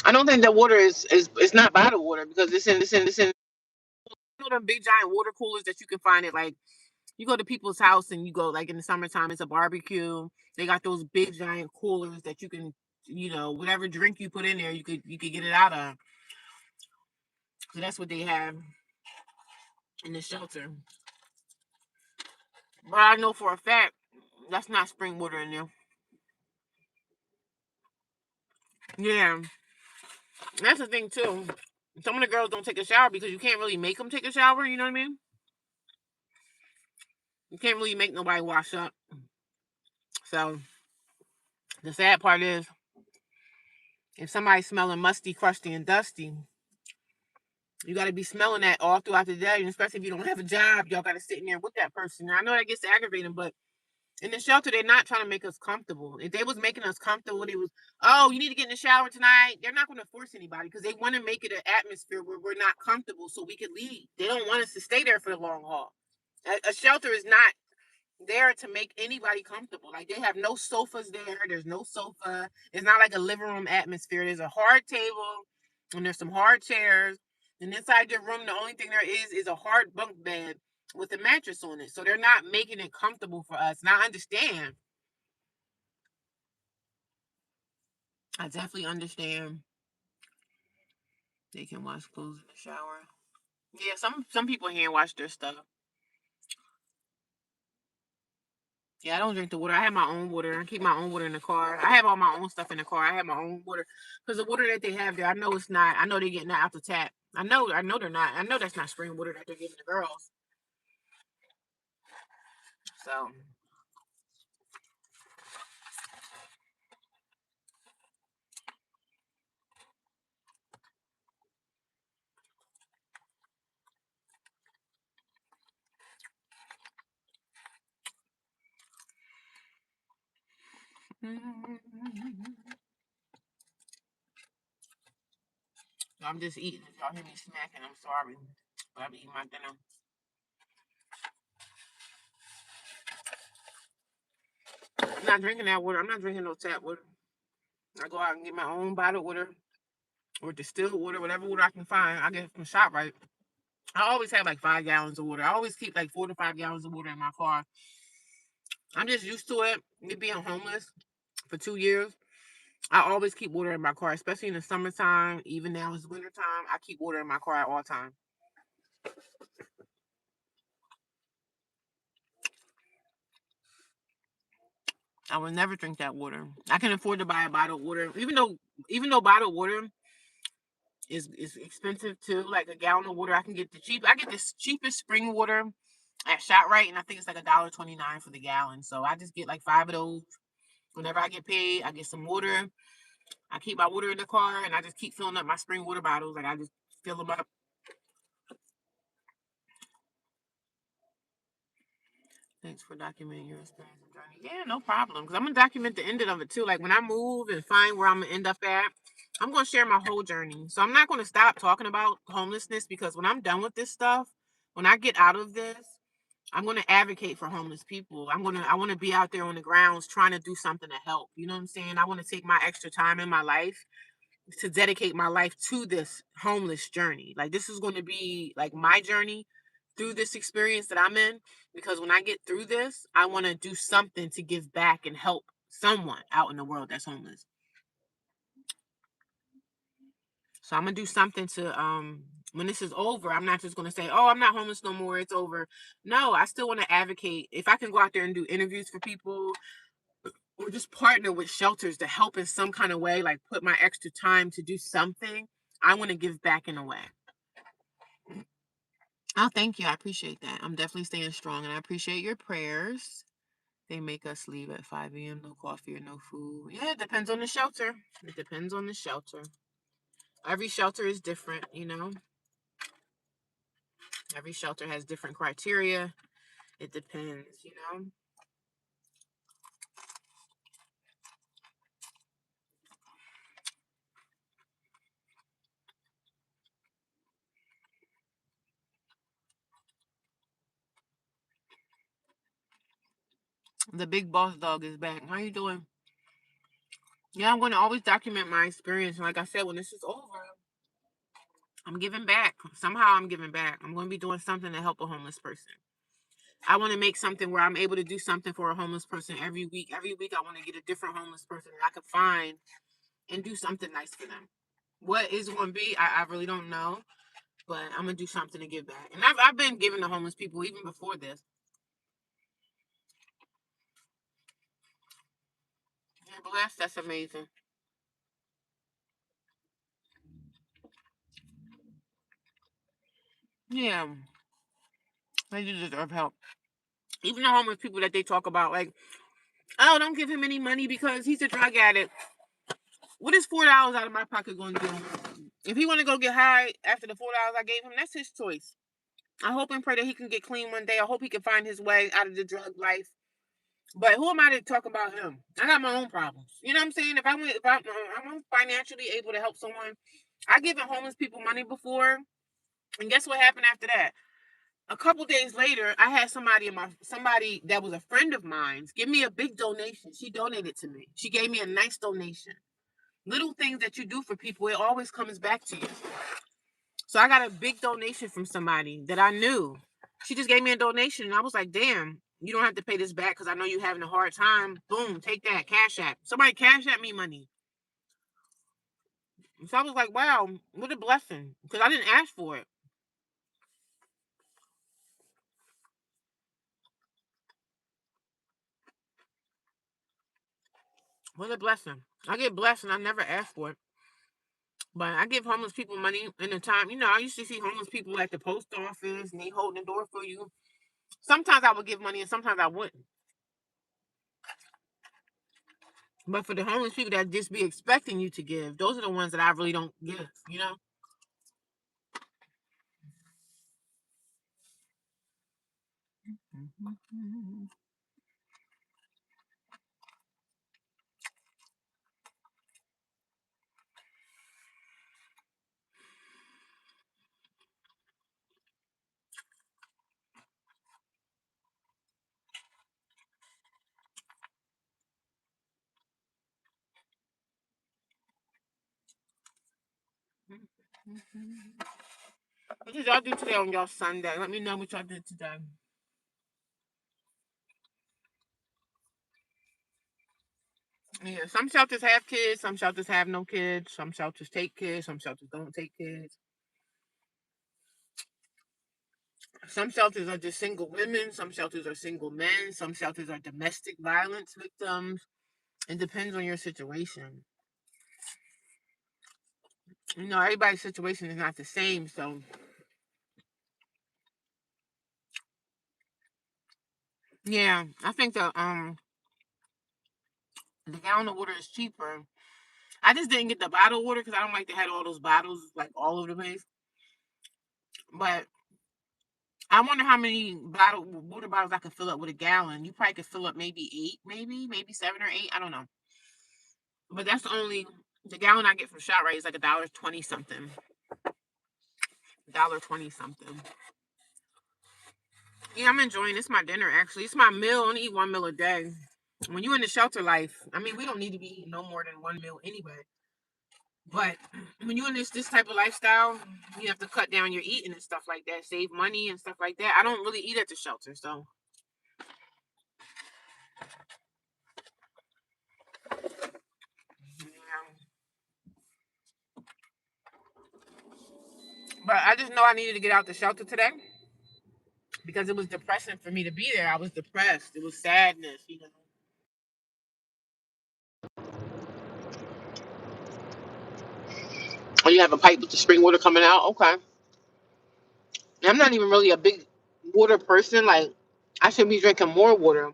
I don't think that water is it's not bottled water because it's in them big giant water coolers that you can find it like. You go to people's house and you go like in the summertime, it's a barbecue. They got those big giant coolers that you can, whatever drink you put in there, you could get it out of. So that's what they have in the shelter. But I know for a fact that's not spring water in there. Yeah, that's the thing too. Some of the girls don't take a shower because you can't really make them take a shower. You know what I mean? You can't really make nobody wash up. So the sad part is, if somebody's smelling musty, crusty, and dusty, you got to be smelling that all throughout the day, and especially if you don't have a job, y'all got to sit in there with that person. Now, I know that gets aggravating, but in the shelter, they're not trying to make us comfortable. If they was making us comfortable, they was, oh, you need to get in the shower tonight. They're not going to force anybody because they want to make it an atmosphere where we're not comfortable so we can leave. They don't want us to stay there for the long haul. A shelter is not there to make anybody comfortable. Like, they have no sofas there. There's no sofa. It's not like a living room atmosphere. There's a hard table and there's some hard chairs. And inside your room, the only thing there is a hard bunk bed with a mattress on it. So they're not making it comfortable for us. Now I understand. I definitely understand. They can wash clothes in the shower. Yeah, some people hand wash their stuff. Yeah, I don't drink the water. I have my own water. I keep my own water in the car. I have all my own stuff in the car. I have my own water because the water that they have there, I know it's not. I know they're getting that out the tap. I know they're not. I know that's not spring water that they're giving the girls. So, I'm just eating. If y'all hear me smacking, I'm sorry. But I'm eating my dinner. I'm not drinking that water. I'm not drinking no tap water. I go out and get my own bottled water or distilled water, whatever water I can find. I get it from ShopRite. I always have like 5 gallons of water. I always keep like 4 to 5 gallons of water in my car. I'm just used to it. Me being homeless for 2 years. I always keep water in my car, especially in the summertime. Even now it's wintertime. I keep water in my car at all times. I will never drink that water. I can afford to buy a bottled water, even though bottled water is expensive too. Like a gallon of water, I can get the cheap. I get this cheapest spring water at ShopRite, and I think it's like $1.29 for the gallon. So I just get like 5 of those. Whenever I get paid, I get some water. I keep my water in the car, and I just keep filling up my spring water bottles. Like I just fill them up. Thanks for documenting your experience and journey. Yeah, no problem. Because I'm gonna document the ending of it too. Like when I move and find where I'm gonna end up at, I'm gonna share my whole journey. So I'm not gonna stop talking about homelessness because when I'm done with this stuff, when I get out of this, I'm gonna advocate for homeless people. I wanna be out there on the grounds trying to do something to help. You know what I'm saying? I wanna take my extra time in my life to dedicate my life to this homeless journey. Like this is going to be like my journey through this experience that I'm in because when I get through this, I want to do something to give back and help someone out in the world that's homeless. So I'm going to do something to when this is over, I'm not just going to say, "Oh, I'm not homeless no more. It's over." No, I still want to advocate. If I can go out there and do interviews for people or just partner with shelters to help in some kind of way, like put my extra time to do something, I want to give back in a way. Oh, thank you. I appreciate that. I'm definitely staying strong and I appreciate your prayers. They make us leave at 5 a.m. No coffee or no food. Yeah, it depends on the shelter. It depends on the shelter. Every shelter is different, you know. Every shelter has different criteria. It depends, you know. The big boss dog is back. How you doing? Yeah, I'm going to always document my experience. And like I said, when this is over, I'm giving back. Somehow I'm giving back. I'm going to be doing something to help a homeless person. I want to make something where I'm able to do something for a homeless person every week. Every week, I want to get a different homeless person that I could find and do something nice for them. What is going to be, I really don't know, but I'm going to do something to give back. And I've been giving to homeless people even before this. Yeah, bless, that's amazing. Yeah, they do deserve help. Even the homeless people that they talk about, like, oh, don't give him any money because he's a drug addict. What is $4 out of my pocket going to do? If he want to go get high after the $4 I gave him, that's his choice. I hope and pray that he can get clean one day. I hope he can find his way out of the drug life. But who am I to talk about him? I got my own problems. You know what I'm saying? I'm financially able to help someone, I given homeless people money before, and guess what happened after that? A couple days later, I had somebody that was a friend of mine's give me a big donation. She donated to me. She gave me a nice donation. Little things that you do for people, it always comes back to you. So I got a big donation from somebody that I knew. She just gave me a donation, and I was like, "Damn, you don't have to pay this back because I know you're having a hard time." Boom, take that cash app. Somebody cash at me money. So I was like, "Wow, what a blessing!" Because I didn't ask for it. What a blessing. I get blessed and I never ask for it. But I give homeless people money in the time. I used to see homeless people at the post office and they holding the door for you. Sometimes I would give money and sometimes I wouldn't. But for the homeless people that just be expecting you to give, those are the ones that I really don't give. What did y'all do today on y'all Sunday? Let me know what y'all did today. Yeah, some shelters have kids, some shelters have no kids, some shelters take kids, some shelters don't take kids. Some shelters are just single women, some shelters are single men, some shelters are domestic violence victims. It depends on your situation. Everybody's situation is not the same, so yeah, I think the gallon of water is cheaper. I just didn't get the bottled water because I don't like to have all those bottles like all over the place. But I wonder how many water bottles I could fill up with a gallon. You probably could fill up maybe eight, maybe 7 or 8. I don't know. But that's the gallon I get from ShopRite is like $1.20 something. $1.20 something. Yeah, I'm enjoying. It's my dinner actually. It's my meal. I only eat one meal a day. When you're in the shelter life, I mean, we don't need to be eating no more than one meal anyway. But when you're in this type of lifestyle, you have to cut down your eating and stuff like that, save money and stuff like that. I don't really eat at the shelter, so yeah. But I just know I needed to get out the shelter today because it was depressing for me to be there. I was depressed. It was sadness. Oh, you have a pipe with the spring water coming out? Okay. I'm not even really a big water person. Like, I should be drinking more water.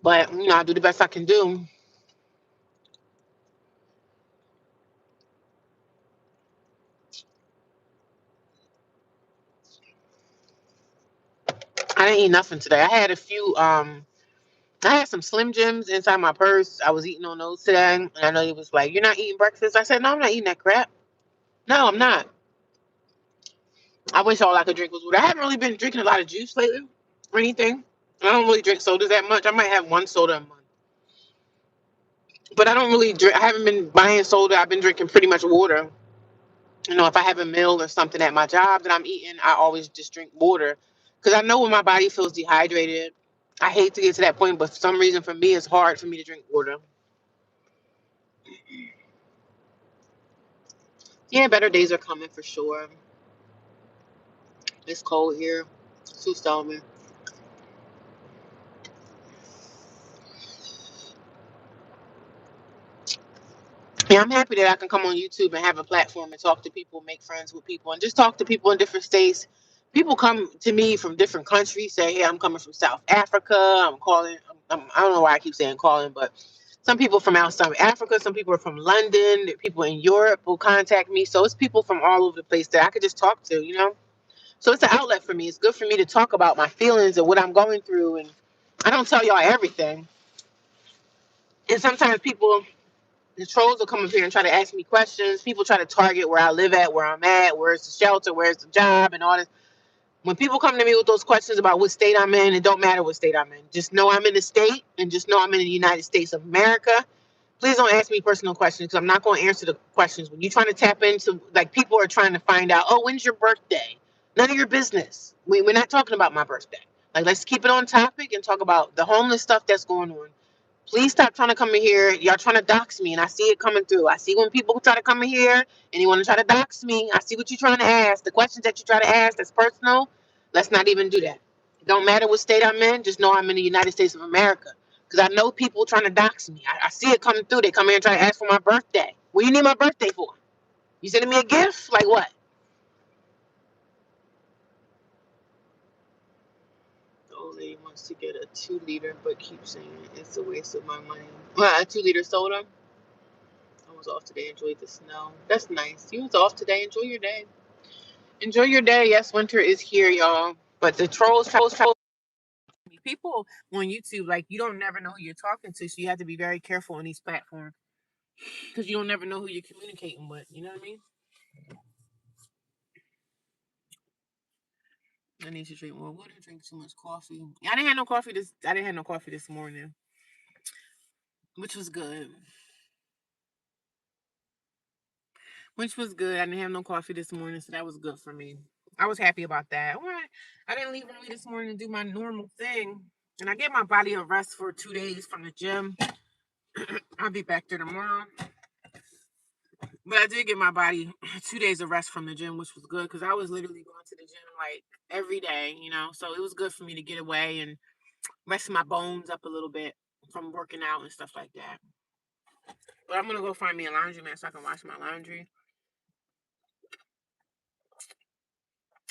But, I do the best I can do. I didn't eat nothing today. I had some Slim Jims inside my purse. I was eating on those today. And I know he was like, "You're not eating breakfast?" I said, "No, I'm not eating that crap. No, I'm not." I wish all I could drink was water. I haven't really been drinking a lot of juice lately or anything. I don't really drink sodas that much. I might have one soda a month. But I don't really drink. I haven't been buying soda. I've been drinking pretty much water. If I have a meal or something at my job that I'm eating, I always just drink water because I know when my body feels dehydrated. I hate to get to that point, but for some reason, for me, it's hard for me to drink water. Yeah, better days are coming for sure. It's cold here. Too stormy. Yeah, I'm happy that I can come on YouTube and have a platform and talk to people, make friends with people, and just talk to people in different states. People come to me from different countries, say, "Hey, I'm coming from South Africa. I'm calling." I don't know why I keep saying calling, but some people from outside of Africa, some people are from London, people in Europe will contact me. So it's people from all over the place that I could just talk to. So it's an outlet for me. It's good for me to talk about my feelings and what I'm going through. And I don't tell y'all everything. And sometimes the trolls will come up here and try to ask me questions. People try to target where I live at, where I'm at, where's the shelter, where's the job, and all this. When people come to me with those questions about what state I'm in, it don't matter what state I'm in. Just know I'm in the state and just know I'm in the United States of America. Please don't ask me personal questions because I'm not going to answer the questions. When you're trying to tap into, like, people are trying to find out, oh, when's your birthday? None of your business. We're not talking about my birthday. Like, let's keep it on topic and talk about the homeless stuff that's going on. Please stop trying to come in here. Y'all trying to dox me, and I see it coming through. I see when people try to come in here and you want to try to dox me. I see what you're trying to ask. The questions that you try to ask that's personal. Let's not even do that. It don't matter what state I'm in. Just know I'm in the United States of America. Because I know people trying to dox me. I see it coming through. They come here and try to ask for my birthday. What do you need my birthday for? You sending me a gift? Like what? The old lady wants to get a 2 liter, but keeps saying it's a waste of my money. What, a 2 liter soda? I was off today. Enjoyed the snow. That's nice. You was off today. Enjoy your day. Enjoy your day. Yes, winter is here, y'all. But the trolls. People on YouTube, like, you don't never know who you're talking to, so you have to be very careful on these platforms because you don't never know who you're communicating with. You know what I mean? I need to drink more water. Drink too much coffee. I didn't have no coffee this. I didn't have no coffee this morning, which was good. Which was good. I didn't have no coffee this morning, so that was good for me. I was happy about that. All right. I didn't leave early this morning to do my normal thing, and I gave my body a rest for 2 days from the gym. I'll be back there tomorrow. But I did give my body 2 days of rest from the gym, which was good because I was literally going to the gym like every day, you know. So it was good for me to get away and rest my bones up a little bit from working out and stuff like that. But I'm gonna go find me a laundromat so I can wash my laundry.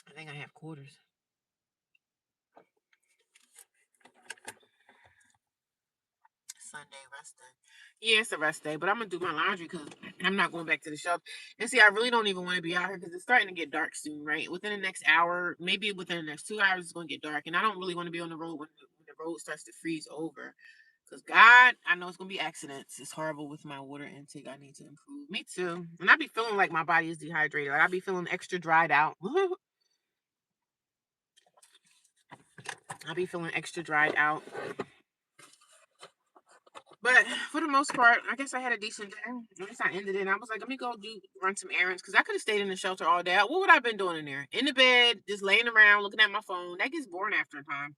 I think I have quarters. Sunday rest day. Yeah, it's a rest day, but I'm gonna do my laundry because I'm not going back to the shop. And see, I really don't even want to be out here because it's starting to get dark soon, right? Within the next hour, maybe within the next 2 hours, it's gonna get dark, and I don't really want to be on the road when the road starts to freeze over. Because God, I know it's gonna be accidents. It's horrible with my water intake. I need to improve. Me too. And I be feeling like my body is dehydrated. Like I be feeling extra dried out. I be feeling extra dried out. But for the most part, I guess I had a decent day. At least I ended it. And I was like, let me go run some errands because I could have stayed in the shelter all day. What would I have been doing in there? In the bed, just laying around, looking at my phone. That gets boring after a time.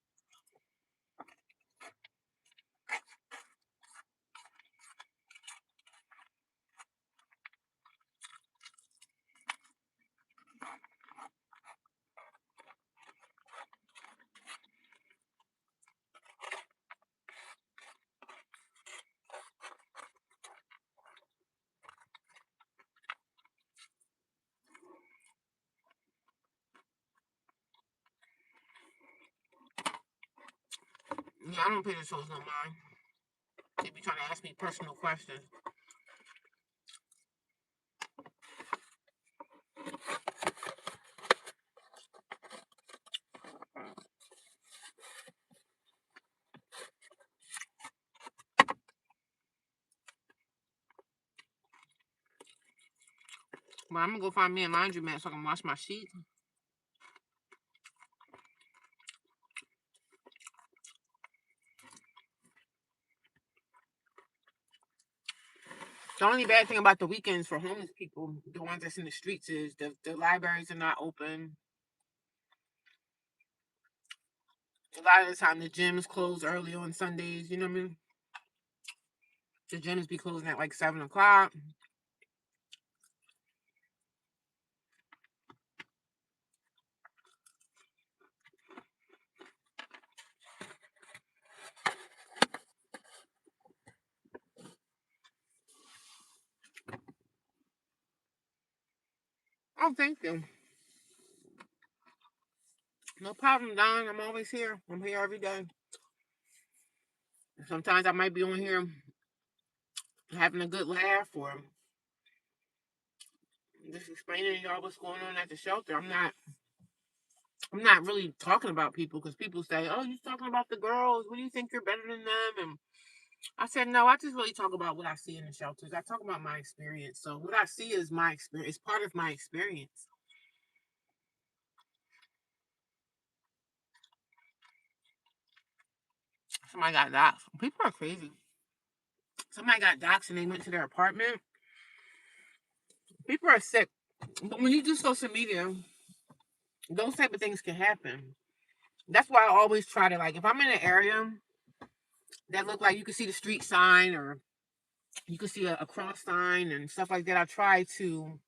Yeah, I don't pay the shows no mind. They be trying to ask me personal questions. But I'm gonna go find me a laundromat so I can wash my sheets. The only bad thing about the weekends for homeless people, the ones that's in the streets, is the libraries are not open. A lot of the time, the gyms close early on Sundays. You know what I mean? The gyms be closing at like 7 o'clock. Oh, thank you. No problem, Don. I'm always here. I'm here every day. Sometimes I might be on here having a good laugh or just explaining to y'all what's going on at the shelter. I'm not really talking about people because people say, "Oh, you're talking about the girls. What do you think you're better than them?" And I said, "No, I just really talk about what I see in the shelters. I talk about my experience. So what I see is my experience. It's part of my experience." Somebody got doxxed. People are crazy. Somebody got doxxed and they went to their apartment. People are sick. But when you do social media, those type of things can happen. That's why I always try to, like, if I'm in an area that look like you can see the street sign or you can see a cross sign and stuff like that, I try to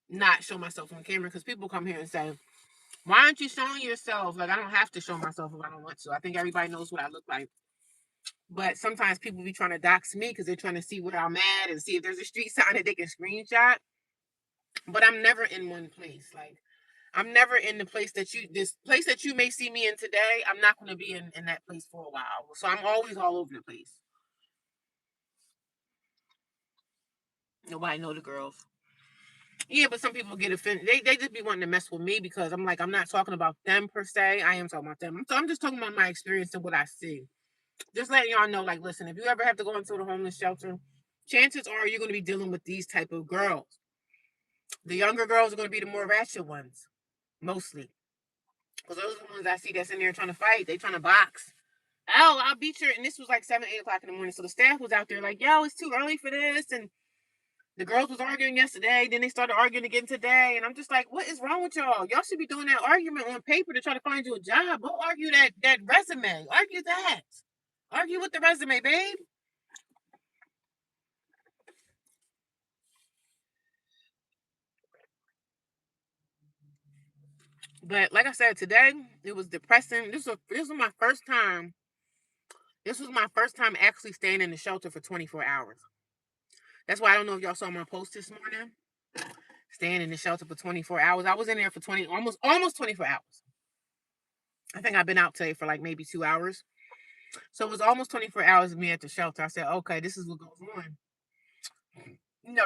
not show myself on camera because people come here and say, why aren't you showing yourself? Like, I don't have to show myself if I don't want to. I think everybody knows what I look like. But sometimes people be trying to dox me because they're trying to see where I'm at and see if there's a street sign that they can screenshot. But I'm never in one place. Like, I'm never in the place that this place that you may see me in today. I'm not going to be in that place for a while. So I'm always all over the place. Nobody know the girls. Yeah, but some people get offended. They just be wanting to mess with me because I'm like, I'm not talking about them per se. I am talking about them. So I'm just talking about my experience and what I see. Just letting y'all know, like, listen, if you ever have to go into the homeless shelter, chances are you're going to be dealing with these type of girls. The younger girls are going to be the more ratchet ones, mostly. Because those are the ones I see that's in there trying to fight. They trying to box. Oh, I'll beat you. And this was like 7, 8 o'clock in the morning. So the staff was out there like, yo, it's too early for this. And the girls was arguing yesterday. Then they started arguing again today. And I'm just like, what is wrong with y'all? Y'all should be doing that argument on paper to try to find you a job. Go argue that resume. Argue that. Argue with the resume, babe. But like I said, today it was depressing. This was my first time. This was my first time actually staying in the shelter for 24 hours. That's why I don't know if y'all saw my post this morning. Staying in the shelter for 24 hours. I was in there for 20, almost 24 hours. I think I've been out today for like maybe 2 hours. So it was almost 24 hours of me at the shelter. I said, okay, this is what goes on.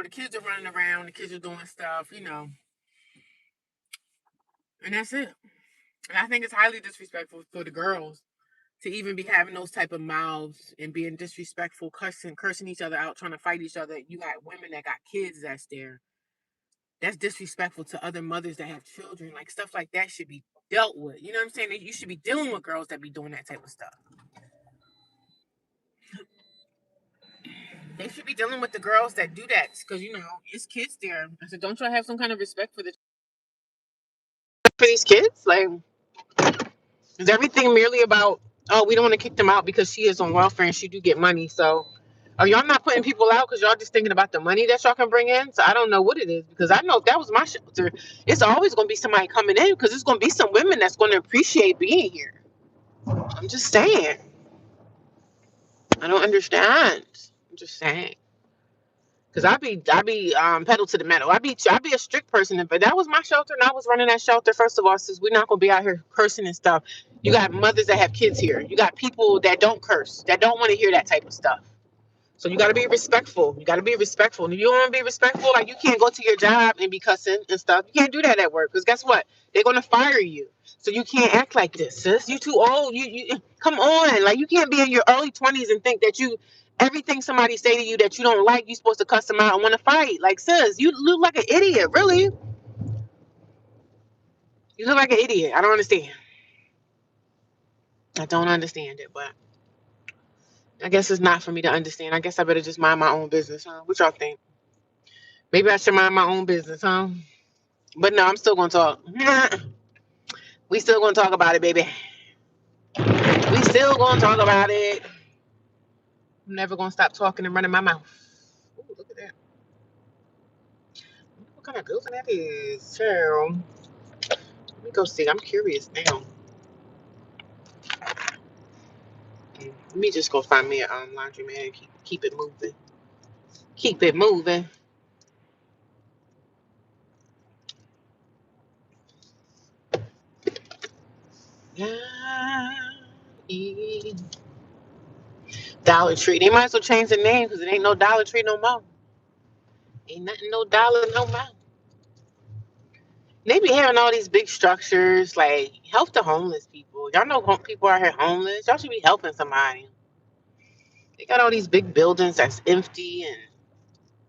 The kids are running around, the kids are doing stuff, and that's it. And I think it's highly disrespectful for the girls to even be having those type of mouths and being disrespectful, cursing each other out, trying to fight each other. You got women that got kids that's there. That's disrespectful to other mothers that have children. Like, stuff like that should be dealt with. You know what I'm saying? You should be dealing with girls that be doing that type of stuff. They should be dealing with the girls that do that because it's kids there. I said, don't y'all have some kind of respect for these kids? Like, is everything merely about, oh, we don't want to kick them out because she is on welfare and she do get money? So are y'all not putting people out because y'all just thinking about the money that y'all can bring in? So I don't know what it is, because I know if that was my shelter, it's always going to be somebody coming in because it's going to be some women that's going to appreciate being here. I'm just saying. I don't understand. I'm just saying. Cause I be pedal to the metal. I be a strict person. But that was my shelter, and I was running that shelter. First of all, since we're not gonna be out here cursing and stuff, you got mothers that have kids here. You got people that don't curse, that don't want to hear that type of stuff. So you got to be respectful. You got to be respectful. And if you don't want to be respectful, like, you can't go to your job and be cussing and stuff. You can't do that at work because guess what? They're gonna fire you. So you can't act like this, sis. You too old. You come on. Like, you can't be in your early 20s and think that everything somebody say to you that you don't like, you're supposed to cuss them out and want to fight. Like, sis, you look like an idiot. Really, you look like an idiot. I don't understand. I don't understand it, but I guess it's not for me to understand. I guess I better just mind my own business, huh? What y'all think? Maybe I should mind my own business, huh? But no, I'm still gonna talk. We still gonna talk about it, baby. We still gonna talk about it. I'm never gonna stop talking and running my mouth. Ooh, look at that. What kind of building that is? Child. Let me go see. I'm curious now. Let me just go find me a laundromat and keep it moving. Keep it moving. Dollar Tree. They might as well change the name because it ain't no Dollar Tree no more. Ain't nothing no dollar no more. They be having all these big structures, like, help the homeless people. Y'all know people out here homeless. Y'all should be helping somebody. They got all these big buildings that's empty, and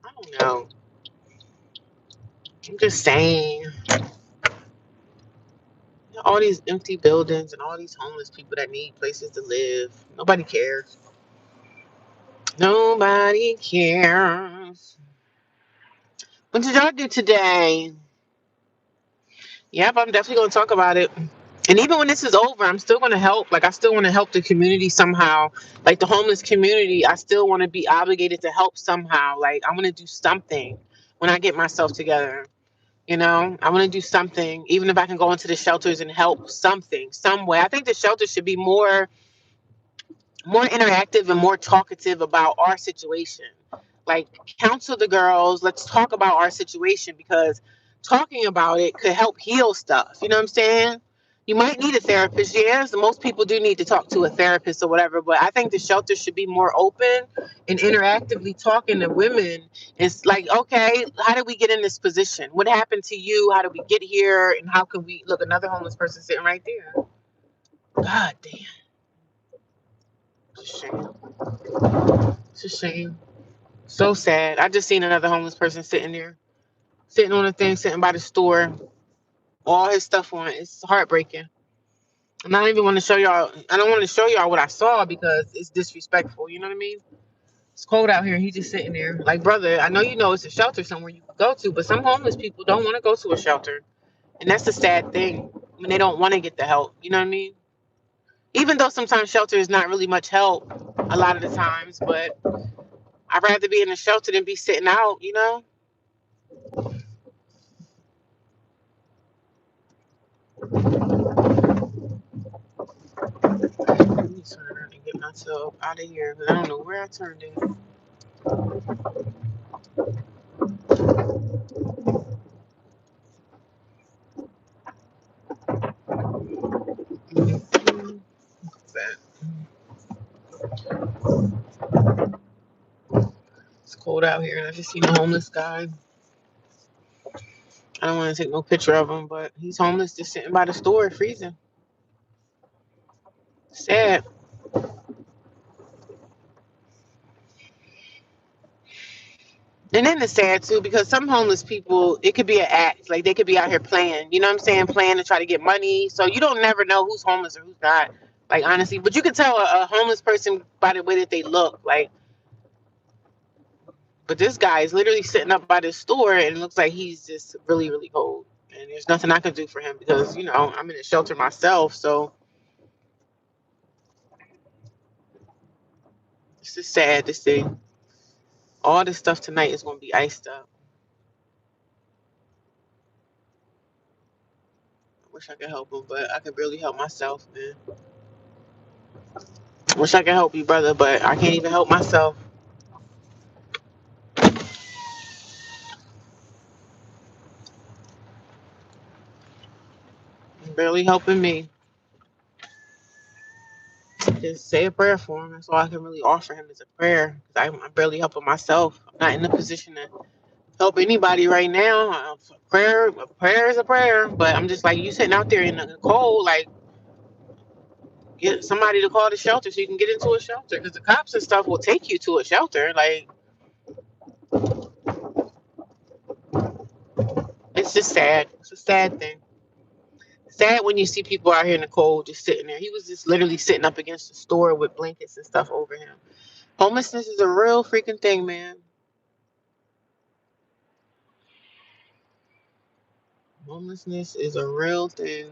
I don't know. I'm just saying, all these empty buildings and all these homeless people that need places to live. Nobody cares. Nobody cares. What did y'all do today? Yep, I'm definitely going to talk about it. And even when this is over, I'm still going to help. Like, I still want to help the community somehow. Like, the homeless community, I still want to be obligated to help somehow. Like, I want to do something when I get myself together. I want to do something, even if I can go into the shelters and help something, some way. I think the shelters should be more more interactive and more talkative about our situation. Like, counsel the girls, let's talk about our situation, because talking about it could help heal stuff. You know what I'm saying? You might need a therapist. Yes, most people do need to talk to a therapist or whatever, but I think the shelter should be more open and interactively talking to women. It's like, okay, how did we get in this position? What happened to you? How did we get here? And how can we look? Another homeless person sitting right there. God damn, it's a shame. It's a shame. So sad. I just seen another homeless person sitting there, sitting on a thing, sitting by the store, all his stuff on it. It's heartbreaking. And I don't even want to show y'all. I don't want to show y'all what I saw because it's disrespectful. You know what I mean? It's cold out here. He just sitting there. Like, brother, I know you know it's a shelter somewhere you can go to, but some homeless people don't want to go to a shelter, and that's the sad thing. When they don't want to get the help. You know what I mean? Even though sometimes shelter is not really much help, a lot of the times, but I'd rather be in a shelter than be sitting out. You know? Let me turn around and get myself out of here because I don't know where I turned in. It's cold out here, and I just seen a homeless guy. I don't want to take no picture of him, but he's homeless, just sitting by the store, freezing. Sad. And then it's sad too because some homeless people, it could be an act. Like they could be out here playing. You know what I'm saying? Playing to try to get money. So you don't never know who's homeless or who's not. Like honestly, but you can tell a homeless person by the way that they look. Like, but this guy is literally sitting up by this store, and it looks like he's just really, really cold. And there's nothing I can do for him because I'm in a shelter myself. So it's just sad to see. All this stuff tonight is going to be iced up. I wish I could help him, but I can barely help myself, man. Wish I could help you, brother, but I can't even help myself. You're barely helping me. Just say a prayer for him. That's all I can really offer him is a prayer. 'Cause I'm barely helping myself. I'm not in a position to help anybody right now. A prayer is a prayer. But I'm just like you sitting out there in the cold, like get somebody to call the shelter so you can get into a shelter because the cops and stuff will take you to a shelter. Like it's just sad. It's a sad thing. Sad when you see people out here in the cold just sitting there. He was just literally sitting up against the store with blankets and stuff over him. Homelessness is a real freaking thing, man. Homelessness is a real thing.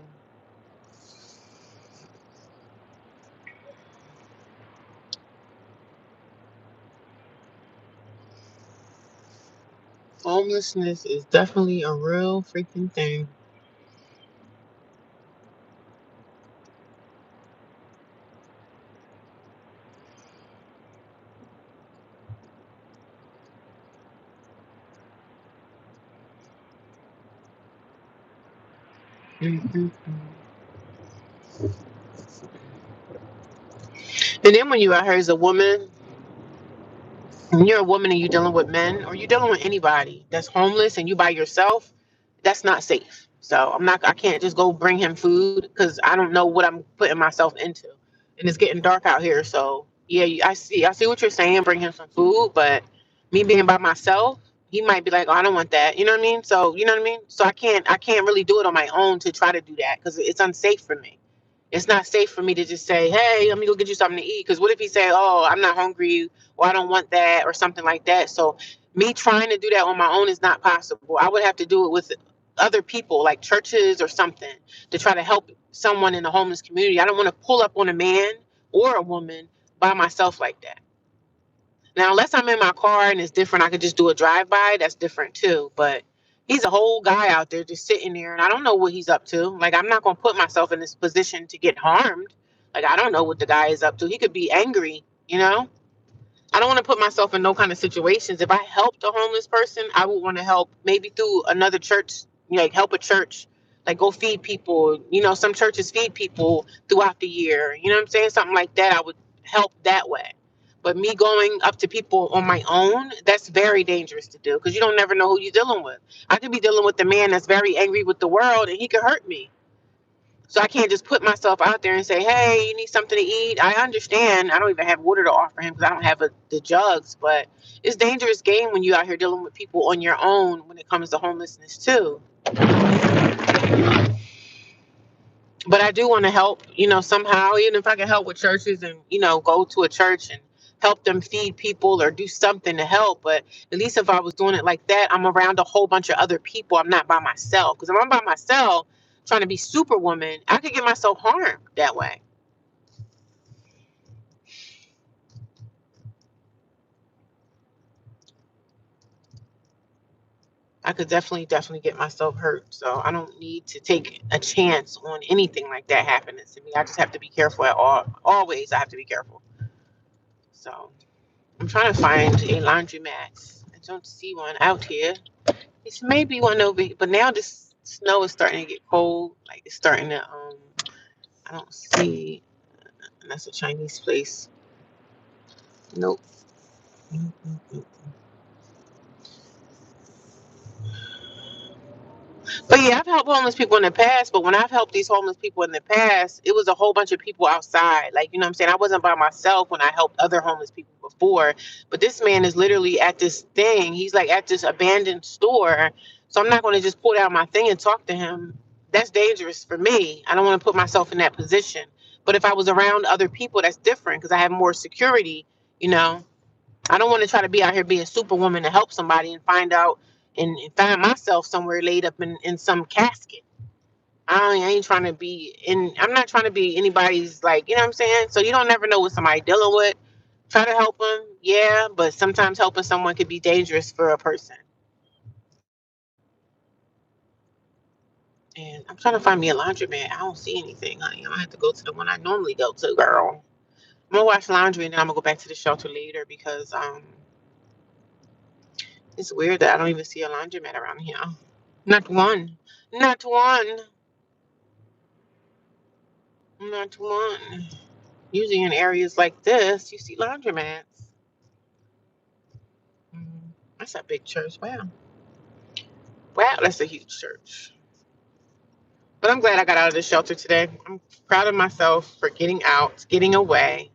Homelessness is definitely a real freaking thing. Mhm. And then when you out here as a woman, when you're a woman and you're dealing with men or you're dealing with anybody that's homeless and you by yourself, that's not safe. So I can't just go bring him food because I don't know what I'm putting myself into. And it's getting dark out here. So yeah, I see what you're saying, bring him some food, but me being by myself, he might be like, oh, I don't want that. You know what I mean? So you know what I mean? So I can't really do it on my own to try to do that because it's unsafe for me. It's not safe for me to just say, "Hey, let me go get you something to eat." Because what if he say, "Oh, I'm not hungry," or "I don't want that," or something like that? So me trying to do that on my own is not possible. I would have to do it with other people, like churches or something, to try to help someone in the homeless community. I don't want to pull up on a man or a woman by myself like that. Now, unless I'm in my car and it's different, I could just do a drive by. That's different too. But he's a whole guy out there just sitting there, and I don't know what he's up to. Like, I'm not gonna put myself in this position to get harmed. Like, I don't know what the guy is up to. He could be angry, you know? I don't want to put myself in no kind of situations. If I helped a homeless person, I would want to help maybe through another church, like help a church, like go feed people. You know, some churches feed people throughout the year. You know what I'm saying? Something like that. I would help that way. But me going up to people on my own, that's very dangerous to do because you don't never know who you're dealing with. I could be dealing with the man that's very angry with the world and he could hurt me. So I can't just put myself out there and say, "Hey, you need something to eat." I understand. I don't even have water to offer him because I don't have the jugs. But it's dangerous game when you out here dealing with people on your own when it comes to homelessness too. But I do want to help, somehow, even if I can help with churches and go to a church and help them feed people or do something to help. But at least if I was doing it like that, I'm around a whole bunch of other people. I'm not by myself because if I'm by myself trying to be superwoman, I could get myself harmed that way. I could definitely get myself hurt. So I don't need to take a chance on anything like that happening to me. I just have to be careful at all. Always, I have to be careful. So I'm trying to find a laundromat. I don't see one out here. It's maybe one over here, but now this snow is starting to get cold. Like it's starting to. I don't see. And that's a Chinese place. Nope. Mm-mm-mm. But yeah, I've helped homeless people in the past, but when I've helped these homeless people in the past, it was a whole bunch of people outside. Like, you know what I'm saying? I wasn't by myself when I helped other homeless people before. But this man is literally at this thing. He's like at this abandoned store. So I'm not going to just pull out my thing and talk to him. That's dangerous for me. I don't want to put myself in that position. But if I was around other people, that's different because I have more security, you know? I don't want to try to be out here being superwoman to help somebody and find out and find myself somewhere laid up in some casket. I ain't trying to be in. I'm not trying to be anybody's like, you know what I'm saying? So you don't never know what somebody dealing with. Try to help them, yeah, but sometimes helping someone could be dangerous for a person. And I'm trying to find me a laundromat. I don't see anything, honey. I have to go to the one I normally go to, girl. I'm gonna wash laundry and then I'm gonna go back to the shelter later because it's weird that I don't even see a laundromat around here. Not one. Not one. Not one. Usually in areas like this, you see laundromats. That's a big church. Wow. Wow, that's a huge church. But I'm glad I got out of the shelter today. I'm proud of myself for getting out, getting away,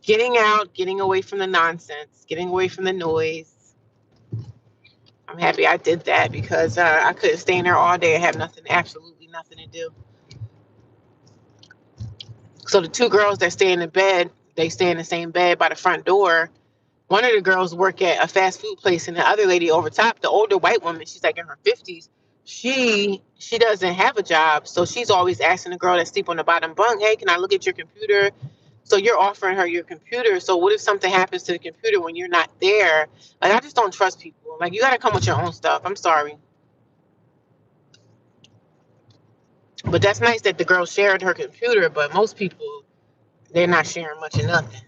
getting out, getting away from the nonsense, getting away from the noise. I'm happy I did that because I couldn't stay in there all day and have nothing, absolutely nothing to do. So the two girls that stay in the bed, they stay in the same bed by the front door. One of the girls work at a fast food place, and the other lady over top, the older white woman, she's like in her 50s. She doesn't have a job, so she's always asking the girl that sleep on the bottom bunk, "Hey, can I look at your computer?" So you're offering her your computer. So what if something happens to the computer when you're not there? Like I just don't trust people. Like you got to come with your own stuff. I'm sorry, but that's nice that the girl shared her computer. But most people, they're not sharing much of nothing.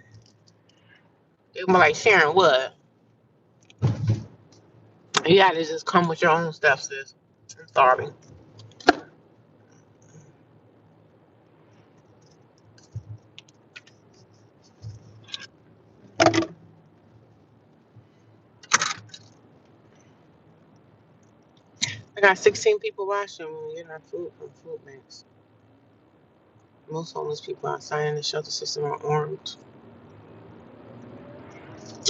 They're more like sharing what? You got to just come with your own stuff, sis. I'm sorry. I got 16 people watching when we get our food from food banks. Most homeless people outside in the shelter system are armed.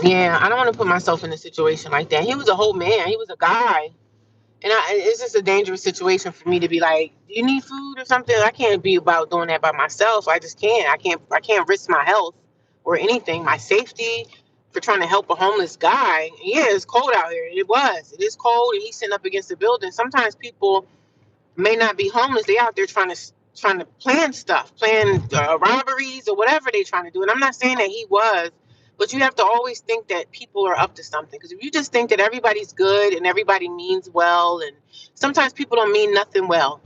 Yeah, I don't want to put myself in a situation like that. He was a whole man. He was a guy. And it's just a dangerous situation for me to be like, do you need food or something? I can't be about doing that by myself. I just can't. I can't risk my health or anything, my safety for trying to help a homeless guy. Yeah, it's cold out here. It was. It is cold and he's sitting up against the building. Sometimes people may not be homeless. They out there trying to plan stuff, plan robberies or whatever they trying to do. And I'm not saying that he was, but you have to always think that people are up to something. Because if you just think that everybody's good and everybody means well, and sometimes people don't mean nothing well.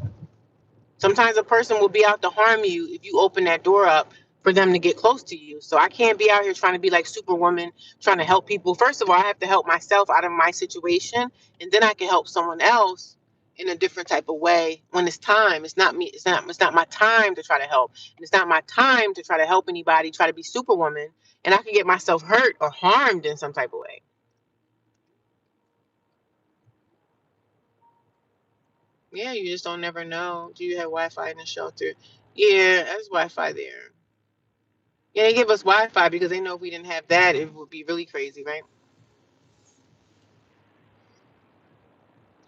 Sometimes a person will be out to harm you if you open that door up for them to get close to you. So I can't be out here trying to be like Superwoman, trying to help people. First of all, I have to help myself out of my situation, and then I can help someone else in a different type of way when it's time. It's not me. It's not my time to try to help. And it's not my time to try to help anybody, try to be Superwoman, and I can get myself hurt or harmed in some type of way. Yeah, you just don't never know. Do you have Wi-Fi in the shelter? Yeah, there's Wi-Fi there. Yeah, they give us Wi-Fi because they know if we didn't have that, it would be really crazy, right?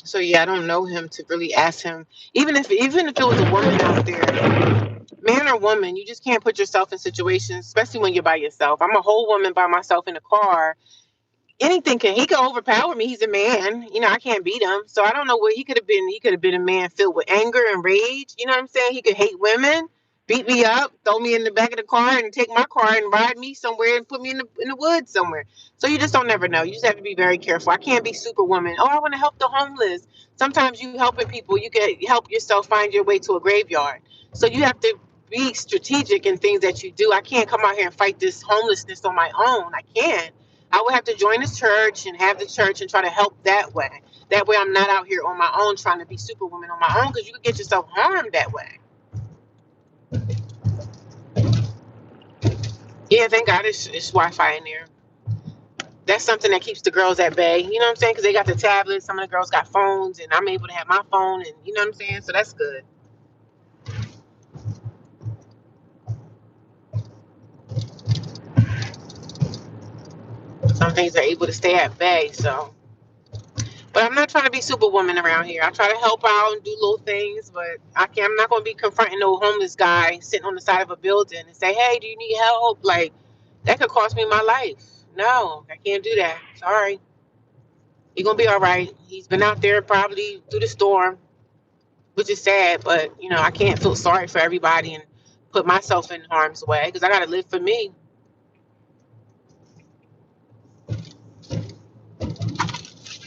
So yeah, I don't know him to really ask him. Even if it was a woman out there, man or woman, you just can't put yourself in situations, especially when you're by yourself. I'm a whole woman by myself in a car. Anything can he could overpower me. He's a man. I can't beat him. So I don't know what he could have been. He could have been a man filled with anger and rage. You know what I'm saying? He could hate women, beat me up, throw me in the back of the car and take my car and ride me somewhere and put me in the woods somewhere. So you just don't never know. You just have to be very careful. I can't be Superwoman. Oh, I want to help the homeless. Sometimes you helping people, you can help yourself find your way to a graveyard. So you have to be strategic in things that you do. I can't come out here and fight this homelessness on my own. I can't. I would have to join this church and have the church and try to help that way. That way, I'm not out here on my own trying to be Superwoman on my own because you could get yourself harmed that way. Yeah, thank God it's Wi-Fi in there. That's something that keeps the girls at bay. You know what I'm saying? Because they got the tablets. Some of the girls got phones, and I'm able to have my phone, and you know what I'm saying? So that's good. Some things are able to stay at bay. So, but I'm not trying to be Superwoman around here. I try to help out and do little things, but I'm not going to be confronting no homeless guy sitting on the side of a building and say, "Hey, do you need help?" Like that could cost me my life. No, I can't do that. Sorry. He's gonna be all right. He's been out there probably through the storm, which is sad, but I can't feel sorry for everybody and put myself in harm's way because I gotta live for me.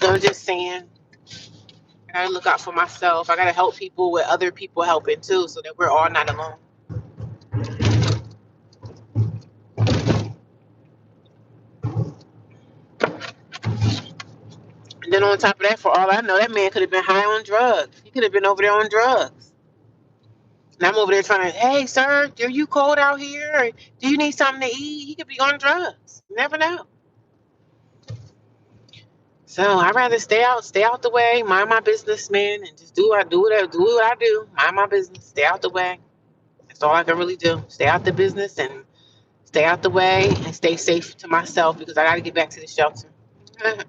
I'm just saying, I gotta look out for myself. I gotta help people with other people helping too, so that we're all not alone. And then on top of that, for all I know, that man could have been high on drugs. He could have been over there on drugs. And I'm over there trying to, hey, sir, are you cold out here? Or do you need something to eat? He could be on drugs. You never know. So I'd rather stay out the way, mind my business, man, and just do what I do. Mind my business, stay out the way. That's all I can really do. Stay out the business and stay out the way and stay safe to myself because I got to get back to the shelter. I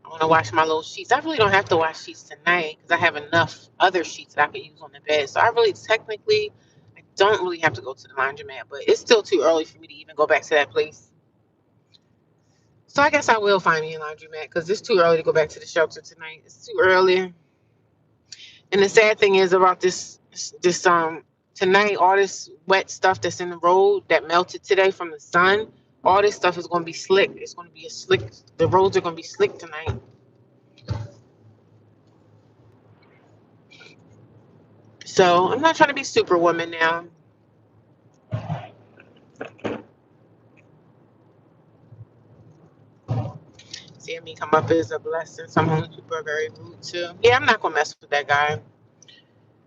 want to wash my little sheets. I really don't have to wash sheets tonight because I have enough other sheets that I could use on the bed. So I don't really have to go to the laundromat, but it's still too early for me to even go back to that place. So I guess I will find me a laundromat because it's too early to go back to the shelter tonight. It's too early. And the sad thing is about this tonight, all this wet stuff that's in the road that melted today from the sun, all this stuff is going to be slick. It's going to be a slick. The roads are going to be slick tonight. So I'm not trying to be Superwoman now. Seeing me come up is a blessing. Some homeless people are very rude too. Yeah, I'm not gonna mess with that guy.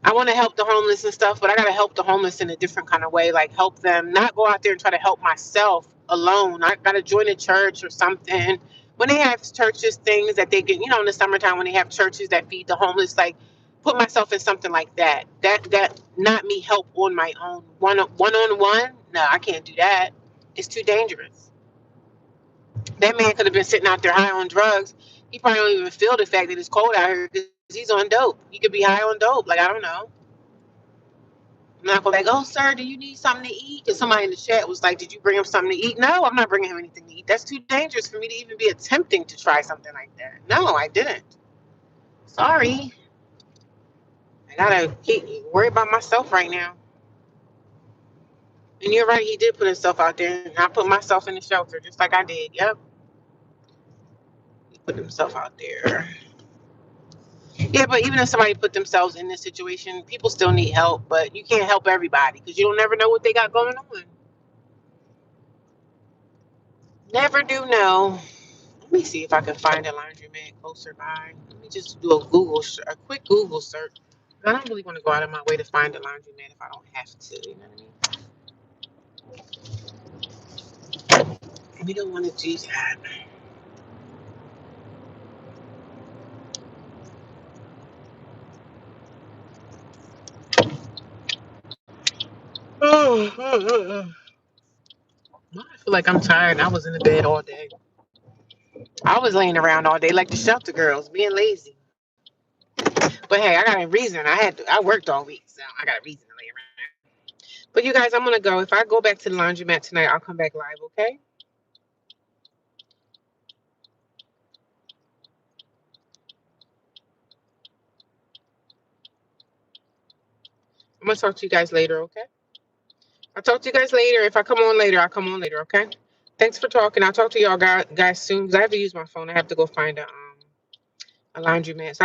I want to help the homeless and stuff, but I gotta help the homeless in a different kind of way. Like help them, not go out there and try to help myself alone. I gotta join a church or something. When they have churches, things that they get, in the summertime when they have churches that feed the homeless, like put myself in something like that. That not me help on my own. On one. No, I can't do that. It's too dangerous. That man could have been sitting out there high on drugs. He probably don't even feel the fact that it's cold out here because he's on dope. He could be high on dope. Like I don't know. I'm not gonna like, oh sir, do you need something to eat? Because somebody in the chat was like, did you bring him something to eat? No, I'm not bringing him anything to eat. That's too dangerous for me to even be attempting to try something like that. No, I didn't. Sorry, I gotta keep worry about myself right now. And you're right, he did put himself out there, and I put myself in the shelter just like I did. Yep, he put himself out there. Yeah, but even if somebody put themselves in this situation, people still need help. But you can't help everybody because you don't never know what they got going on. Never do know. Let me see if I can find a laundromat closer by. Let me just do a quick Google search. I don't really want to go out of my way to find a laundromat if I don't have to. You know what I mean? We don't want to do that. I feel like I'm tired. I was in the bed all day. I was laying around all day like the shelter girls, being lazy. But hey, I got a reason. I worked all week, so I got a reason to lay around. But you guys, I'm gonna go. If I go back to the laundromat tonight, I'll come back live, okay? I'm gonna talk to you guys later, okay? I'll talk to you guys later. If I come on later, I'll come on later, okay? Thanks for talking. I'll talk to y'all guys soon because I have to use my phone. I have to go find a laundromat. So